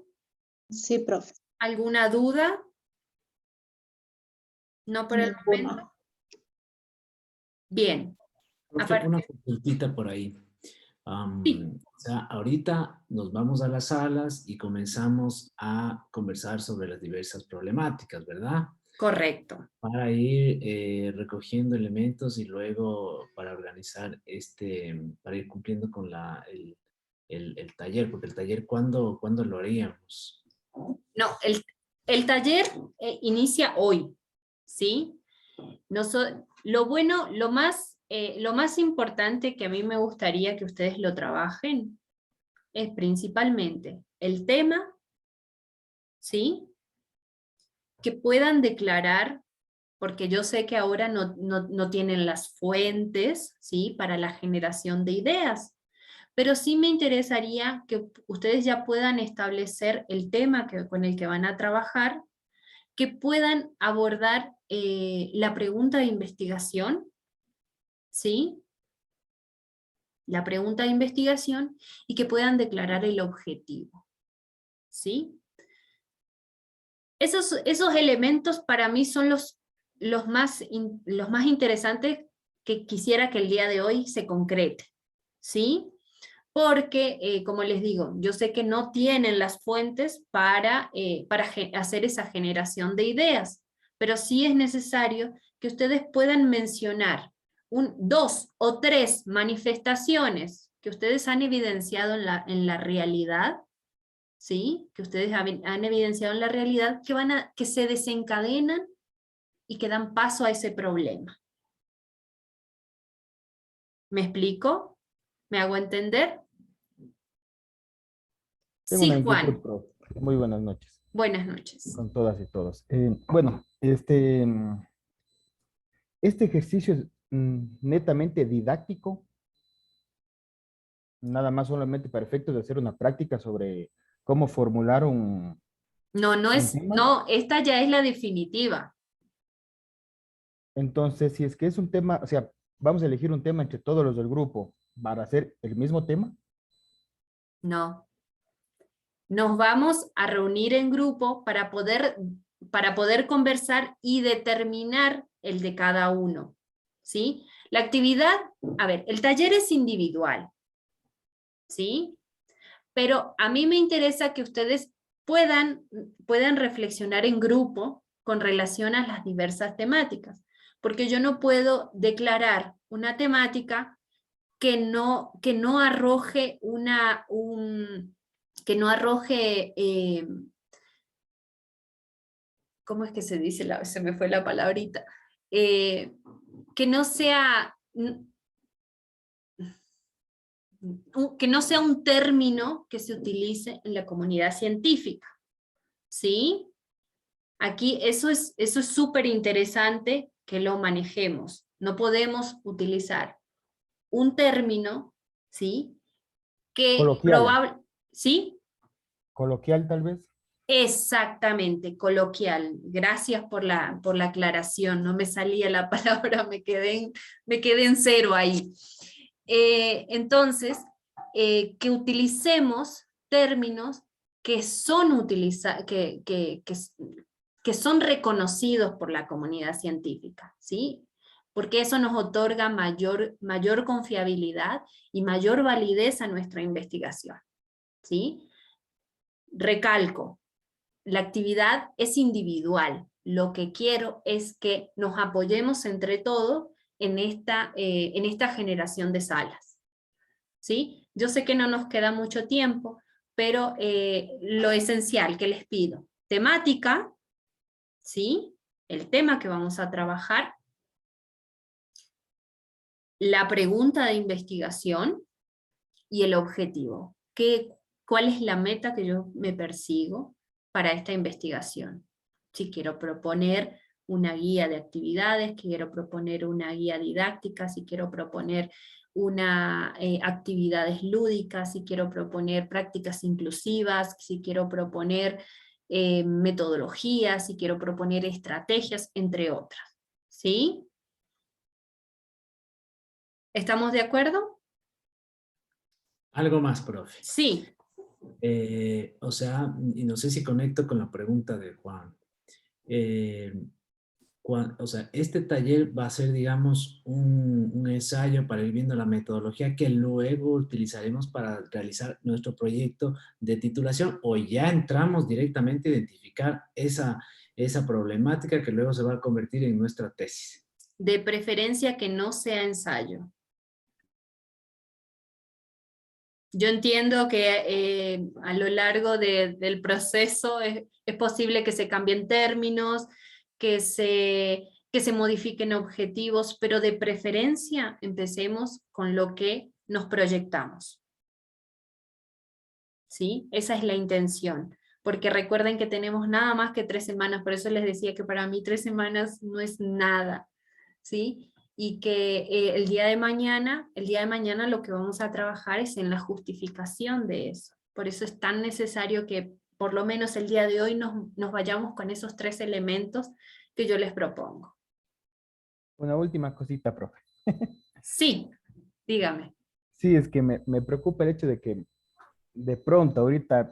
Sí, profe. ¿Alguna duda? No por el momento. Bien. Profe, una consultita por ahí. O sea, ahorita nos vamos a las salas y comenzamos a conversar sobre las diversas problemáticas, ¿verdad? Correcto. Para ir recogiendo elementos y luego para organizar para ir cumpliendo con el taller, porque el taller, ¿cuándo lo haríamos? No, el taller inicia hoy, ¿sí? Lo bueno, lo más importante que a mí me gustaría que ustedes lo trabajen es principalmente el tema, ¿sí? Que puedan declarar, porque yo sé que ahora no tienen las fuentes, ¿sí? Para la generación de ideas, pero sí me interesaría que ustedes ya puedan establecer el tema con el que van a trabajar, que puedan abordar la pregunta de investigación, ¿sí? La pregunta de investigación y que puedan declarar el objetivo, ¿sí? Esos elementos para mí son los más interesantes que quisiera que el día de hoy se concrete, ¿sí? Porque, como les digo, yo sé que no tienen las fuentes para hacer esa generación de ideas, pero sí es necesario que ustedes puedan mencionar 2 o 3 manifestaciones que ustedes han evidenciado en la realidad, ¿sí? Que ustedes han evidenciado en la realidad que se desencadenan y que dan paso a ese problema. ¿Me explico? ¿Me hago entender? Tengo Sí, una inquietud, Juan. profe. Muy buenas noches. Buenas noches. Con todas y todos. Bueno, este ejercicio es netamente didáctico, nada más solamente para efectos de hacer una práctica sobre cómo formular un tema. No, esta ya es la definitiva. Entonces, si es que es un tema, o sea, vamos a elegir un tema entre todos los del grupo para hacer el mismo tema. No. Nos vamos a reunir en grupo para poder conversar y determinar el de cada uno, ¿sí? La actividad, a ver, el taller es individual, ¿sí? Pero a mí me interesa que ustedes puedan reflexionar en grupo con relación a las diversas temáticas, porque yo no puedo declarar una temática que no arroje ¿cómo es que se dice? Se me fue la palabrita. Que no sea un término que se utilice en la comunidad científica, ¿sí? Aquí eso es súper interesante que lo manejemos. No podemos utilizar un término, ¿sí? Que Coloquial. ¿Sí? Coloquial, tal vez. Exactamente, coloquial. Gracias por la aclaración. No me salía la palabra, me quedé en cero ahí. Entonces, que utilicemos términos que que son reconocidos por la comunidad científica, ¿sí? Porque eso nos otorga mayor confiabilidad y mayor validez a nuestra investigación, ¿sí? Recalco, la actividad es individual. Lo que quiero es que nos apoyemos entre todos en esta generación de salas, ¿sí? Yo sé que no nos queda mucho tiempo, pero lo esencial que les pido, temática, ¿sí? El tema que vamos a trabajar, la pregunta de investigación y el objetivo. ¿Cuál es la meta que yo me persigo para esta investigación? Si quiero proponer una guía de actividades, quiero proponer una guía didáctica, si quiero proponer actividades lúdicas, si quiero proponer prácticas inclusivas, si quiero proponer metodologías, si quiero proponer estrategias, entre otras. ¿Sí? ¿Estamos de acuerdo? Algo más, profe. Sí. O sea, y no sé si conecto con la pregunta de Juan. O sea, este taller va a ser, digamos, un ensayo para ir viendo la metodología que luego utilizaremos para realizar nuestro proyecto de titulación, o ya entramos directamente a identificar esa problemática que luego se va a convertir en nuestra tesis. De preferencia que no sea ensayo. Yo entiendo que a lo largo del proceso es posible que se cambien términos, que se modifiquen objetivos, pero de preferencia empecemos con lo que nos proyectamos. ¿Sí? Esa es la intención, porque recuerden que tenemos nada más que 3 semanas, por eso les decía que para mí 3 semanas no es nada, ¿sí? Y que el día de mañana lo que vamos a trabajar es en la justificación de eso. Por eso es tan necesario que por lo menos el día de hoy nos vayamos con esos 3 elementos que yo les propongo. Una última cosita, profe. Sí, dígame. Sí, es que me preocupa el hecho de que de pronto ahorita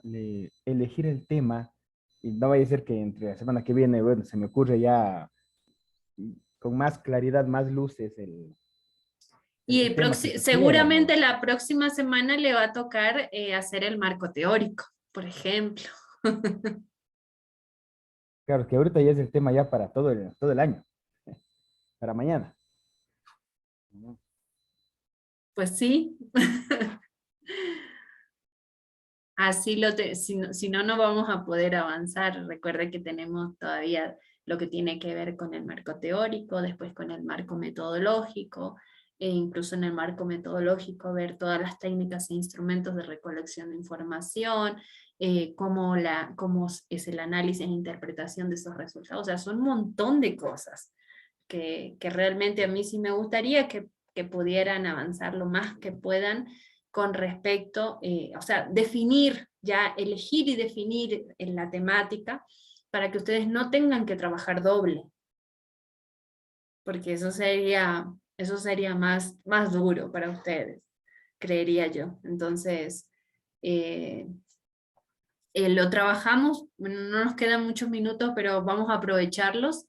elegir el tema, y no vaya a ser que entre la semana que viene, bueno, se me ocurre ya con más claridad, más luces Y seguramente la próxima semana le va a tocar hacer el marco teórico, por ejemplo. Claro, que ahorita ya es el tema ya para todo el año, para mañana. Pues sí. Así si no, no vamos a poder avanzar. Recuerde que tenemos todavía lo que tiene que ver con el marco teórico, después con el marco metodológico, e incluso en el marco metodológico ver todas las técnicas e instrumentos de recolección de información, cómo es el análisis e interpretación de esos resultados. O sea, son un montón de cosas que realmente a mí sí me gustaría que pudieran avanzar lo más que puedan con respecto, o sea, elegir y definir en la temática para que ustedes no tengan que trabajar doble, porque eso sería más duro para ustedes, creería yo. Entonces, lo trabajamos, no nos quedan muchos minutos, pero vamos a aprovecharlos.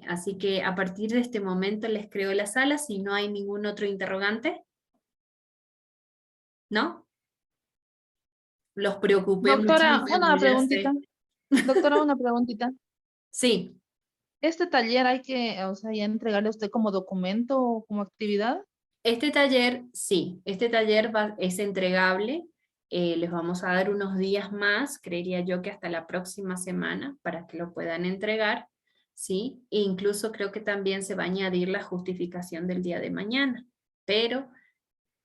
Así que a partir de este momento les creo la sala, si no hay ningún otro interrogante. ¿No? Los preocupé Doctora, muchísimo, una ya preguntita. sé. Doctora, una preguntita. Sí. ¿Este taller hay que, o sea, ya entregarle a usted como documento o como actividad? Este taller, sí. Este taller es entregable. Les vamos a dar unos días más, creería yo que hasta la próxima semana, para que lo puedan entregar, ¿sí? E incluso creo que también se va a añadir la justificación del día de mañana, pero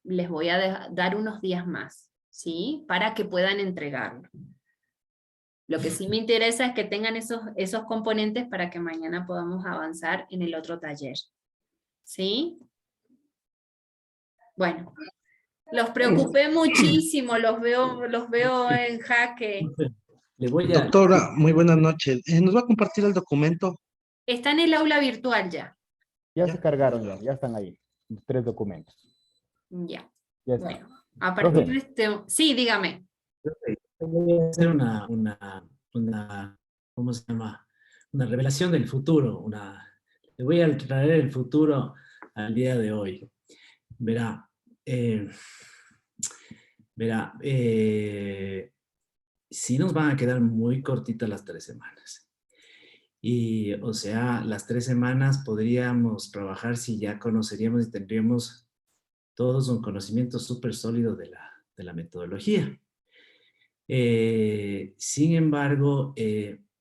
les voy a dar unos días más, ¿sí? Para que puedan entregarlo. Lo que sí me interesa es que tengan esos componentes para que mañana podamos avanzar en el otro taller, ¿sí? Bueno, los preocupé muchísimo, los veo en jaque. Doctora, muy buenas noches. ¿Nos va a compartir el documento? Está en el aula virtual ya. Ya se cargaron, ya están ahí, los 3 documentos. Ya. Ya está. Bueno, a partir de este... Sí, dígame. Voy a hacer una ¿cómo se llama? Una revelación del futuro, le voy a traer el futuro al día de hoy. Verá, sí nos van a quedar muy cortitas las 3 semanas. Y, o sea, las 3 semanas podríamos trabajar si ya conoceríamos y tendríamos todos un conocimiento súper sólido de la metodología. Sin embargo,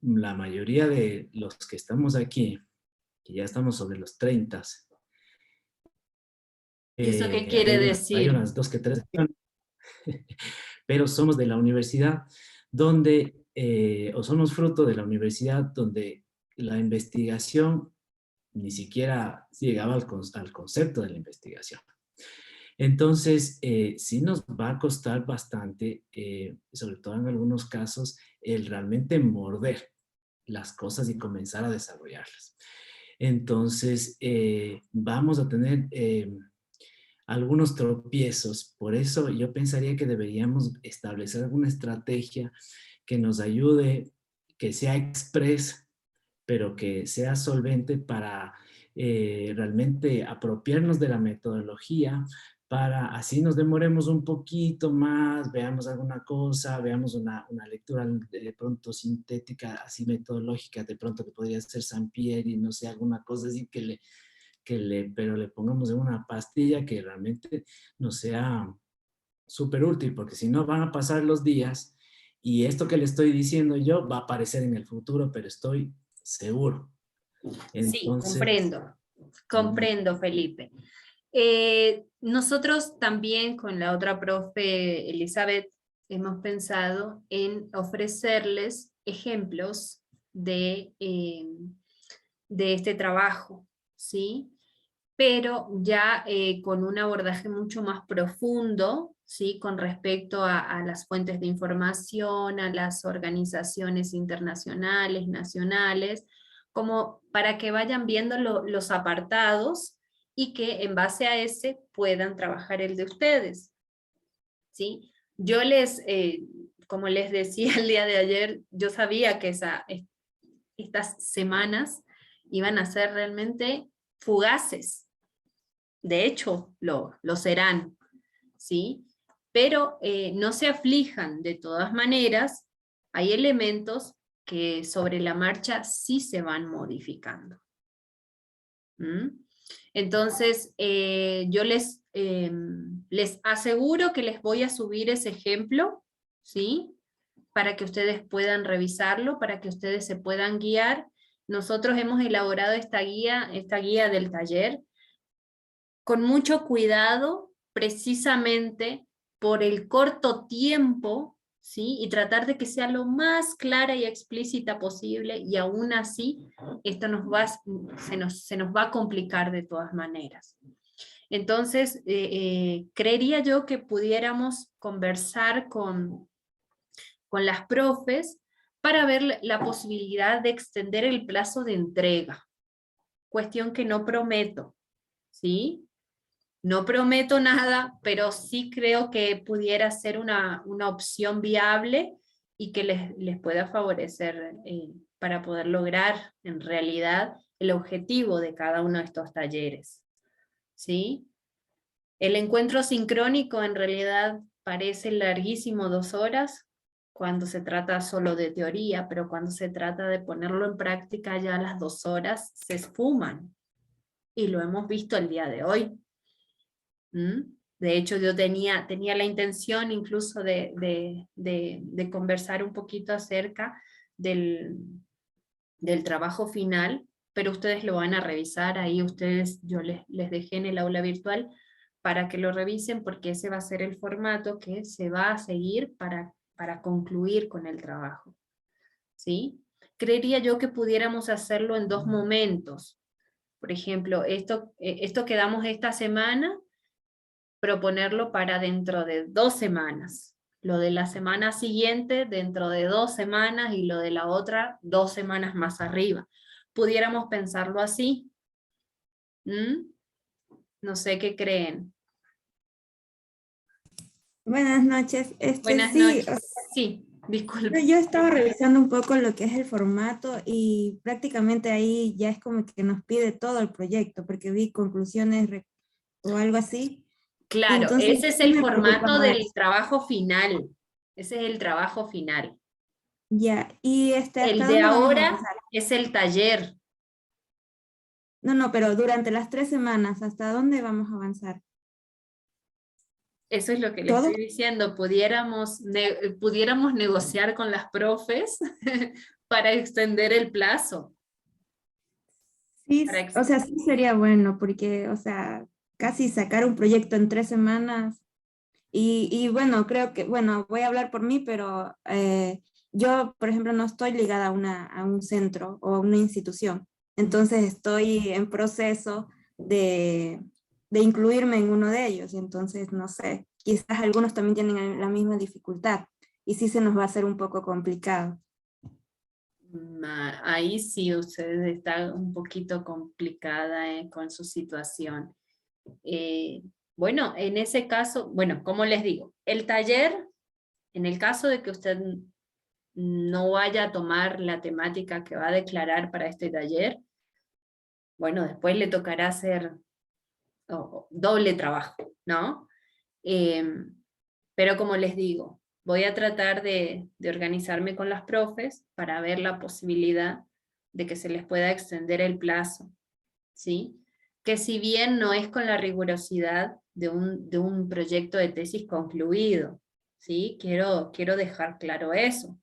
la mayoría de los que estamos aquí, que ya estamos sobre los 30, ¿Y eso qué quiere decir? Hay unas 2 que 3, pero somos de la universidad donde, o somos fruto de la universidad donde la investigación ni siquiera llegaba al concepto de la investigación. Entonces, sí nos va a costar bastante, sobre todo en algunos casos, el realmente morder las cosas y comenzar a desarrollarlas. Entonces, vamos a tener algunos tropiezos. Por eso yo pensaría que deberíamos establecer alguna estrategia que nos ayude, que sea express, pero que sea solvente para realmente apropiarnos de la metodología, para así nos demoremos un poquito más, veamos alguna cosa, veamos una lectura de pronto sintética, así metodológica, de pronto que podría ser Sampieri, no sé, alguna cosa así pero le pongamos en una pastilla que realmente nos sea súper útil, porque si no van a pasar los días y esto que le estoy diciendo yo va a aparecer en el futuro, pero estoy seguro. Entonces, sí, comprendo, Felipe. Nosotros también con la otra profe Elizabeth hemos pensado en ofrecerles ejemplos de este trabajo, ¿sí? Pero ya con un abordaje mucho más profundo, ¿sí? Con respecto a las fuentes de información, a las organizaciones internacionales, nacionales, como para que vayan viendo los apartados y que en base a ese puedan trabajar el de ustedes, ¿sí? Yo como les decía el día de ayer, yo sabía que estas semanas iban a ser realmente fugaces. De hecho, lo serán, ¿sí? Pero no se aflijan, de todas maneras, hay elementos que sobre la marcha sí se van modificando. Entonces, yo les aseguro que les voy a subir ese ejemplo, ¿sí? Para que ustedes puedan revisarlo, para que ustedes se puedan guiar. Nosotros hemos elaborado esta guía del taller con mucho cuidado, precisamente por el corto tiempo, ¿sí? Y tratar de que sea lo más clara y explícita posible, y aún así esto se nos va a complicar de todas maneras. Entonces, creería yo que pudiéramos conversar con las profes para ver la posibilidad de extender el plazo de entrega. Cuestión que no prometo, ¿sí? No prometo nada, pero sí creo que pudiera ser una opción viable y que les pueda favorecer para poder lograr en realidad el objetivo de cada uno de estos talleres, ¿sí? El encuentro sincrónico en realidad parece larguísimo, 2 horas, cuando se trata solo de teoría, pero cuando se trata de ponerlo en práctica ya las 2 horas se esfuman. Y lo hemos visto el día de hoy. De hecho, yo tenía la intención incluso de conversar un poquito acerca del trabajo final, pero ustedes lo van a revisar ahí, yo les dejé en el aula virtual para que lo revisen, porque ese va a ser el formato que se va a seguir para concluir con el trabajo, ¿sí? Creería yo que pudiéramos hacerlo en 2 momentos. Por ejemplo, esto que damos esta semana, proponerlo para dentro de 2 semanas. Lo de la semana siguiente dentro de 2 semanas y lo de la otra 2 semanas más arriba. Pudiéramos pensarlo así. No sé qué creen. Buenas noches. Buenas noches. Sí, Disculpe. Yo estaba revisando un poco lo que es el formato y prácticamente ahí ya es como que nos pide todo el proyecto, porque vi conclusiones o algo así. Claro, Entonces, ese es sí el me preocupa formato más. del trabajo final. Ese es el trabajo final. Ya, y ¿hasta El de dónde vamos a ahora avanzar? es el taller. No, pero durante las 3 semanas, ¿hasta dónde vamos a avanzar? Eso es lo que le estoy diciendo. Pudiéramos negociar con las profes para extender el plazo. Sí, o sea, sí sería bueno, porque, o sea, casi sacar un proyecto en 3 semanas. Y bueno, creo que, bueno, voy a hablar por mí, pero yo, por ejemplo, no estoy ligada a un centro o a una institución. Entonces estoy en proceso de incluirme en uno de ellos. Entonces, no sé, quizás algunos también tienen la misma dificultad y sí se nos va a hacer un poco complicado. Ahí sí usted está un poquito complicada con su situación. Bueno, en ese caso, bueno, como les digo, el taller, en el caso de que usted no vaya a tomar la temática que va a declarar para este taller, bueno, después le tocará hacer doble trabajo, ¿no? Pero como les digo, voy a tratar de organizarme con las profes para ver la posibilidad de que se les pueda extender el plazo, ¿sí? Que si bien no es con la rigurosidad de un proyecto de tesis concluido, ¿sí? Quiero dejar claro eso,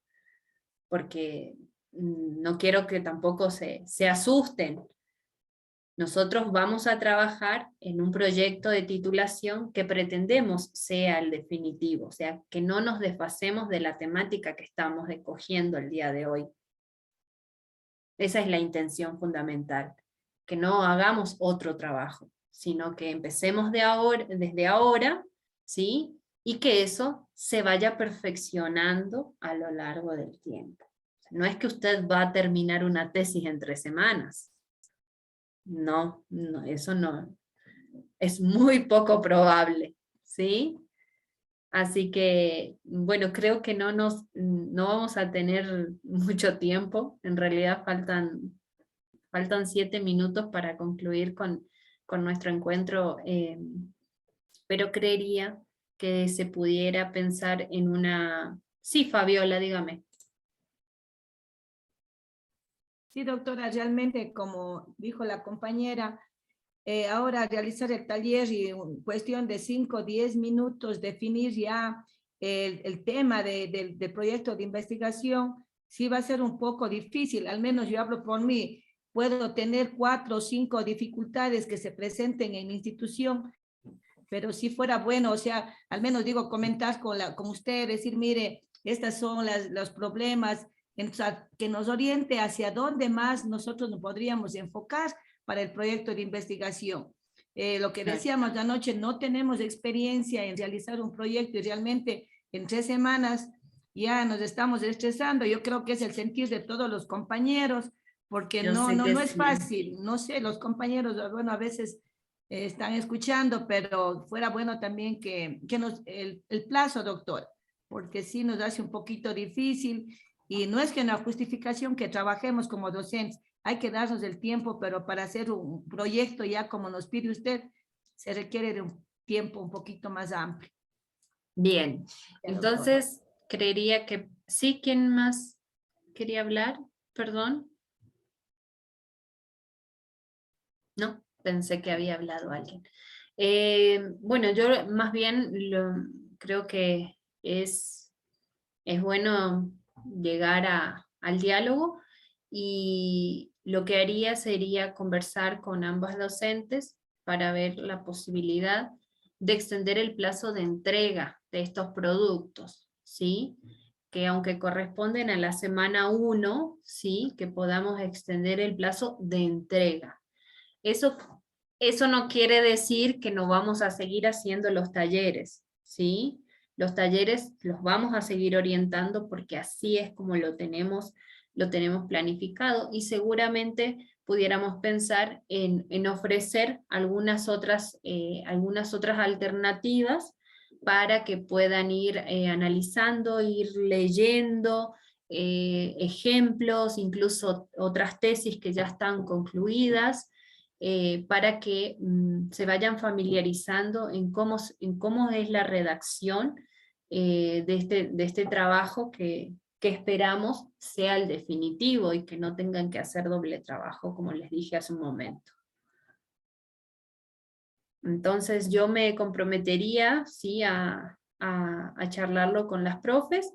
porque no quiero que tampoco se asusten. Nosotros vamos a trabajar en un proyecto de titulación que pretendemos sea el definitivo, o sea, que no nos desfasemos de la temática que estamos escogiendo el día de hoy. Esa es la intención fundamental, que no hagamos otro trabajo, sino que empecemos desde ahora, ¿sí? Y que eso se vaya perfeccionando a lo largo del tiempo. No es que usted va a terminar una tesis en 3 semanas. No, eso no. Es muy poco probable, ¿sí? Así que, bueno, creo que no vamos a tener mucho tiempo. En realidad faltan 7 minutos para concluir con nuestro encuentro, pero creería que se pudiera pensar en una... Sí, Fabiola, dígame. Sí, doctora, realmente, como dijo la compañera, ahora realizar el taller y en cuestión de 5 o 10 minutos definir ya el tema del proyecto de investigación, sí va a ser un poco difícil, al menos yo hablo por mí, puedo tener 4 o 5 dificultades que se presenten en mi institución, pero si fuera bueno, o sea, al menos digo, comentar con usted, decir, mire, estos son los problemas, que nos oriente hacia dónde más nosotros nos podríamos enfocar para el proyecto de investigación. Lo que decíamos la noche, no tenemos experiencia en realizar un proyecto y realmente en 3 semanas ya nos estamos estresando. Yo creo que es el sentir de todos los compañeros, porque no es fácil. No sé, los compañeros, bueno, a veces están escuchando, pero fuera bueno también que el plazo, doctor, porque sí nos hace un poquito difícil. Y no es que una justificación que trabajemos como docentes, hay que darnos el tiempo, pero para hacer un proyecto ya como nos pide usted, se requiere de un tiempo un poquito más amplio. Bien, entonces creería que sí. ¿Quién más quería hablar? Perdón. No, pensé que había hablado alguien. Bueno, yo más bien creo que es bueno llegar al diálogo, y lo que haría sería conversar con ambas docentes para ver la posibilidad de extender el plazo de entrega de estos productos, ¿sí? Que aunque corresponden a la semana 1, ¿sí? Que podamos extender el plazo de entrega. Eso no quiere decir que no vamos a seguir haciendo los talleres, ¿sí? Los talleres los vamos a seguir orientando porque así es como lo tenemos planificado, y seguramente pudiéramos pensar en ofrecer algunas otras alternativas para que puedan ir analizando, ir leyendo ejemplos, incluso otras tesis que ya están concluidas, para que se vayan familiarizando en cómo es la redacción de este trabajo que esperamos sea el definitivo y que no tengan que hacer doble trabajo, como les dije hace un momento. Entonces yo me comprometería, sí, a charlarlo con las profes,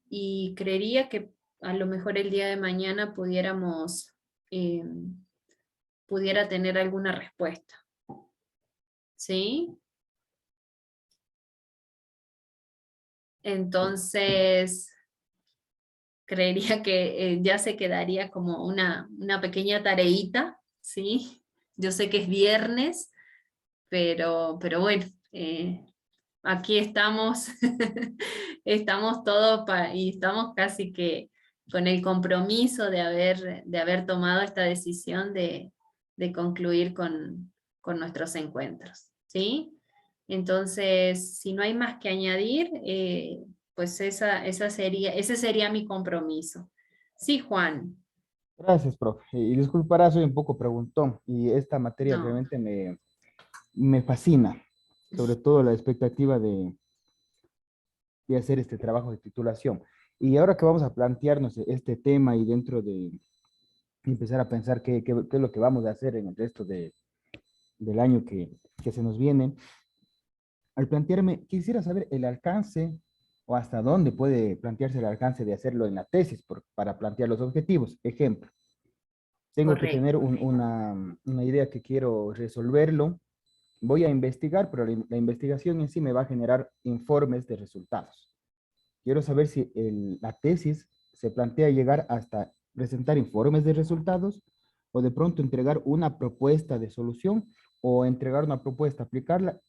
y creería que a lo mejor el día de mañana pudiera tener alguna respuesta. ¿Sí? Entonces, creería que ya se quedaría como una pequeña tareita, ¿sí? Yo sé que es viernes, pero bueno, aquí estamos, estamos todos y estamos casi que con el compromiso de haber tomado esta decisión de concluir con nuestros encuentros, ¿sí? Entonces, si no hay más que añadir, pues ese sería mi compromiso. Sí, Juan. Gracias, profe. Y disculpará, soy un poco preguntón, y esta materia No. realmente me fascina, sobre todo la expectativa de hacer este trabajo de titulación. Y ahora que vamos a plantearnos este tema y dentro de empezar a pensar qué es lo que vamos a hacer en el resto del año que se nos viene, al plantearme, quisiera saber el alcance o hasta dónde puede plantearse el alcance de hacerlo en la tesis para plantear los objetivos. Ejemplo, tengo que tener una idea que quiero resolverlo, voy a investigar, pero la investigación en sí me va a generar informes de resultados. Quiero saber si la tesis se plantea llegar hasta presentar informes de resultados, o de pronto entregar una propuesta de solución, o entregar una propuesta, aplicarla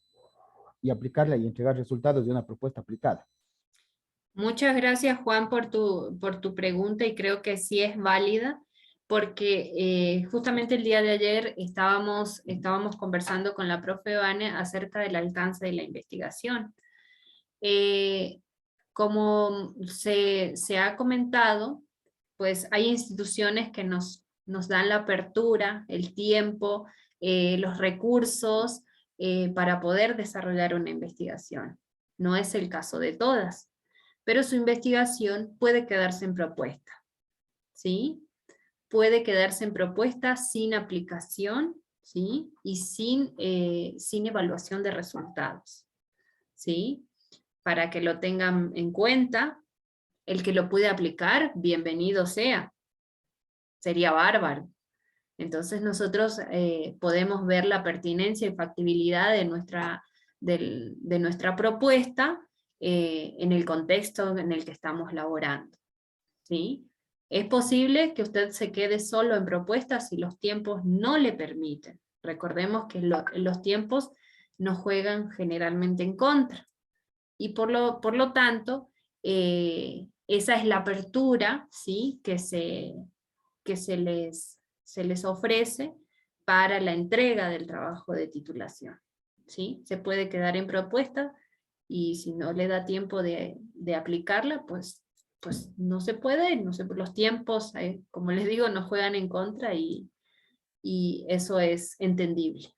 y entregar resultados de una propuesta aplicada. Muchas gracias, Juan, por tu pregunta, y creo que sí es válida, porque justamente el día de ayer estábamos conversando con la profe Vane acerca del alcance de la investigación. Como se ha comentado, pues hay instituciones que nos dan la apertura, el tiempo, los recursos para poder desarrollar una investigación. No es el caso de todas, pero su investigación puede quedarse en propuesta, ¿sí? Puede quedarse en propuesta sin aplicación, ¿sí? Y sin evaluación de resultados, ¿sí? Para que lo tengan en cuenta. El que lo puede aplicar, bienvenido sea. Sería bárbaro. Entonces nosotros podemos ver la pertinencia y factibilidad de nuestra propuesta en el contexto en el que estamos laborando, ¿sí? Es posible que usted se quede solo en propuestas si los tiempos no le permiten. Recordemos que los tiempos nos juegan generalmente en contra. Y por lo tanto, esa es la apertura, ¿sí? que se les ofrece para la entrega del trabajo de titulación, ¿sí? Se puede quedar en propuesta, y si no le da tiempo de aplicarla, pues no se puede, los tiempos, como les digo, nos juegan en contra, y eso es entendible.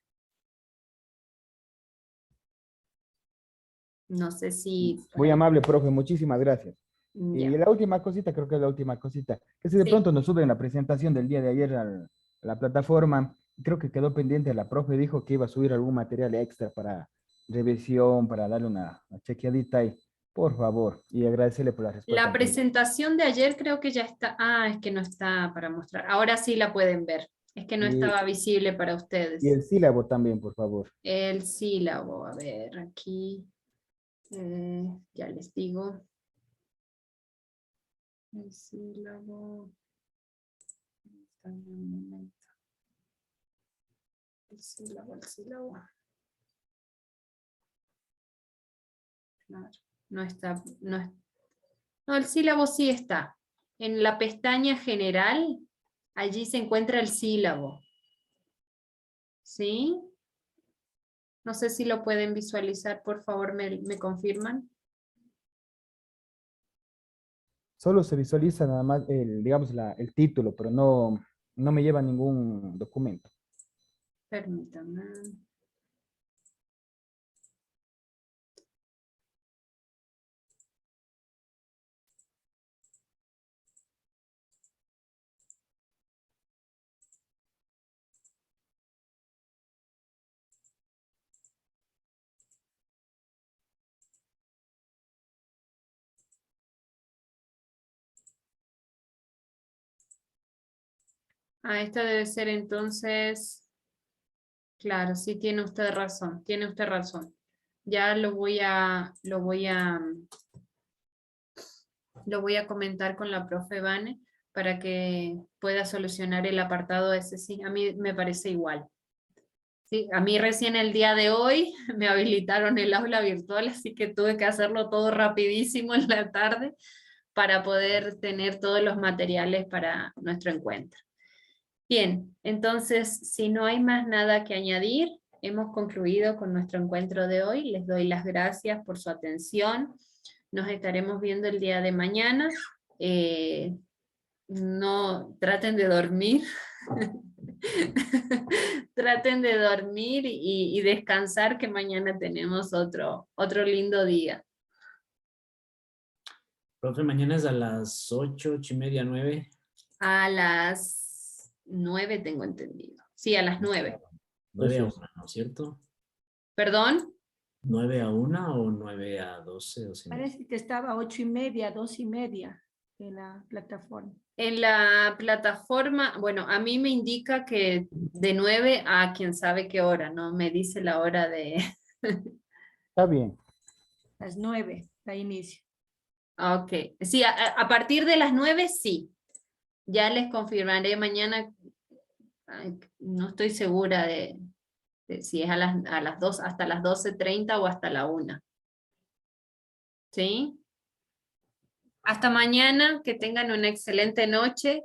No sé si... Muy amable, profe, muchísimas gracias. Y la última cosita, creo que es la última cosita, que si de pronto nos suben la presentación del día de ayer a la plataforma, creo que quedó pendiente, la profe dijo que iba a subir algún material extra para revisión, para darle una chequeadita ahí, por favor, y agradecerle por la respuesta. La presentación de ayer creo que ya está, es que no está para mostrar, ahora sí la pueden ver, es que no estaba visible para ustedes. Y el sílabo también, por favor. El sílabo, a ver, aquí... ya les digo. El sílabo. El sílabo. Claro, no está. No, el sílabo sí está. En la pestaña general, allí se encuentra el sílabo. ¿Sí? No sé si lo pueden visualizar, por favor, me confirman. Solo se visualiza nada más digamos, el título, pero no me lleva ningún documento. Permítanme. Esta debe ser entonces, claro, sí tiene usted razón, Ya lo voy a comentar con la profe Vane para que pueda solucionar el apartado ese, sí, a mí me parece igual. Sí, a mí recién el día de hoy me habilitaron el aula virtual, así que tuve que hacerlo todo rapidísimo en la tarde para poder tener todos los materiales para nuestro encuentro. Bien, entonces, si no hay más nada que añadir, hemos concluido con nuestro encuentro de hoy. Les doy las gracias por su atención. Nos estaremos viendo el día de mañana. No, traten de dormir. Traten de dormir y descansar, que mañana tenemos otro lindo día. Profe, mañana es a las 8, 8:30, 9. A las 9 tengo entendido. Sí, a las 9. 9 a 1, ¿no es cierto? ¿Perdón? 9 a 1 o 9 a 12. Parece que estaba 8:30, 2:30 en la plataforma. En la plataforma, bueno, a mí me indica que de 9 a quién sabe qué hora, no me dice la hora de... Está bien. Las 9, da inicio. Ok, sí, a partir de las 9 sí. Ya les confirmaré mañana. No estoy segura de si es a las 2, hasta las 12:30 o hasta la 1. ¿Sí? Hasta mañana, que tengan una excelente noche.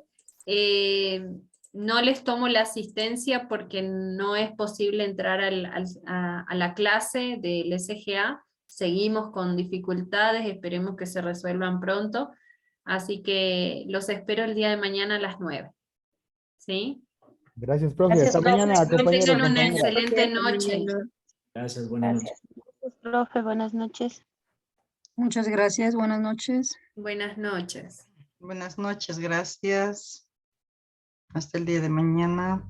No les tomo la asistencia porque no es posible entrar a la clase del SGA. Seguimos con dificultades, esperemos que se resuelvan pronto. Así que los espero el día de mañana a las 9. ¿Sí? Gracias, profe. Gracias, hasta mañana, compañeros. tengan una excelente noche. Gracias, buenas noches. Profe, buenas noches. Muchas gracias, buenas noches. Buenas noches. Buenas noches, gracias. Hasta el día de mañana.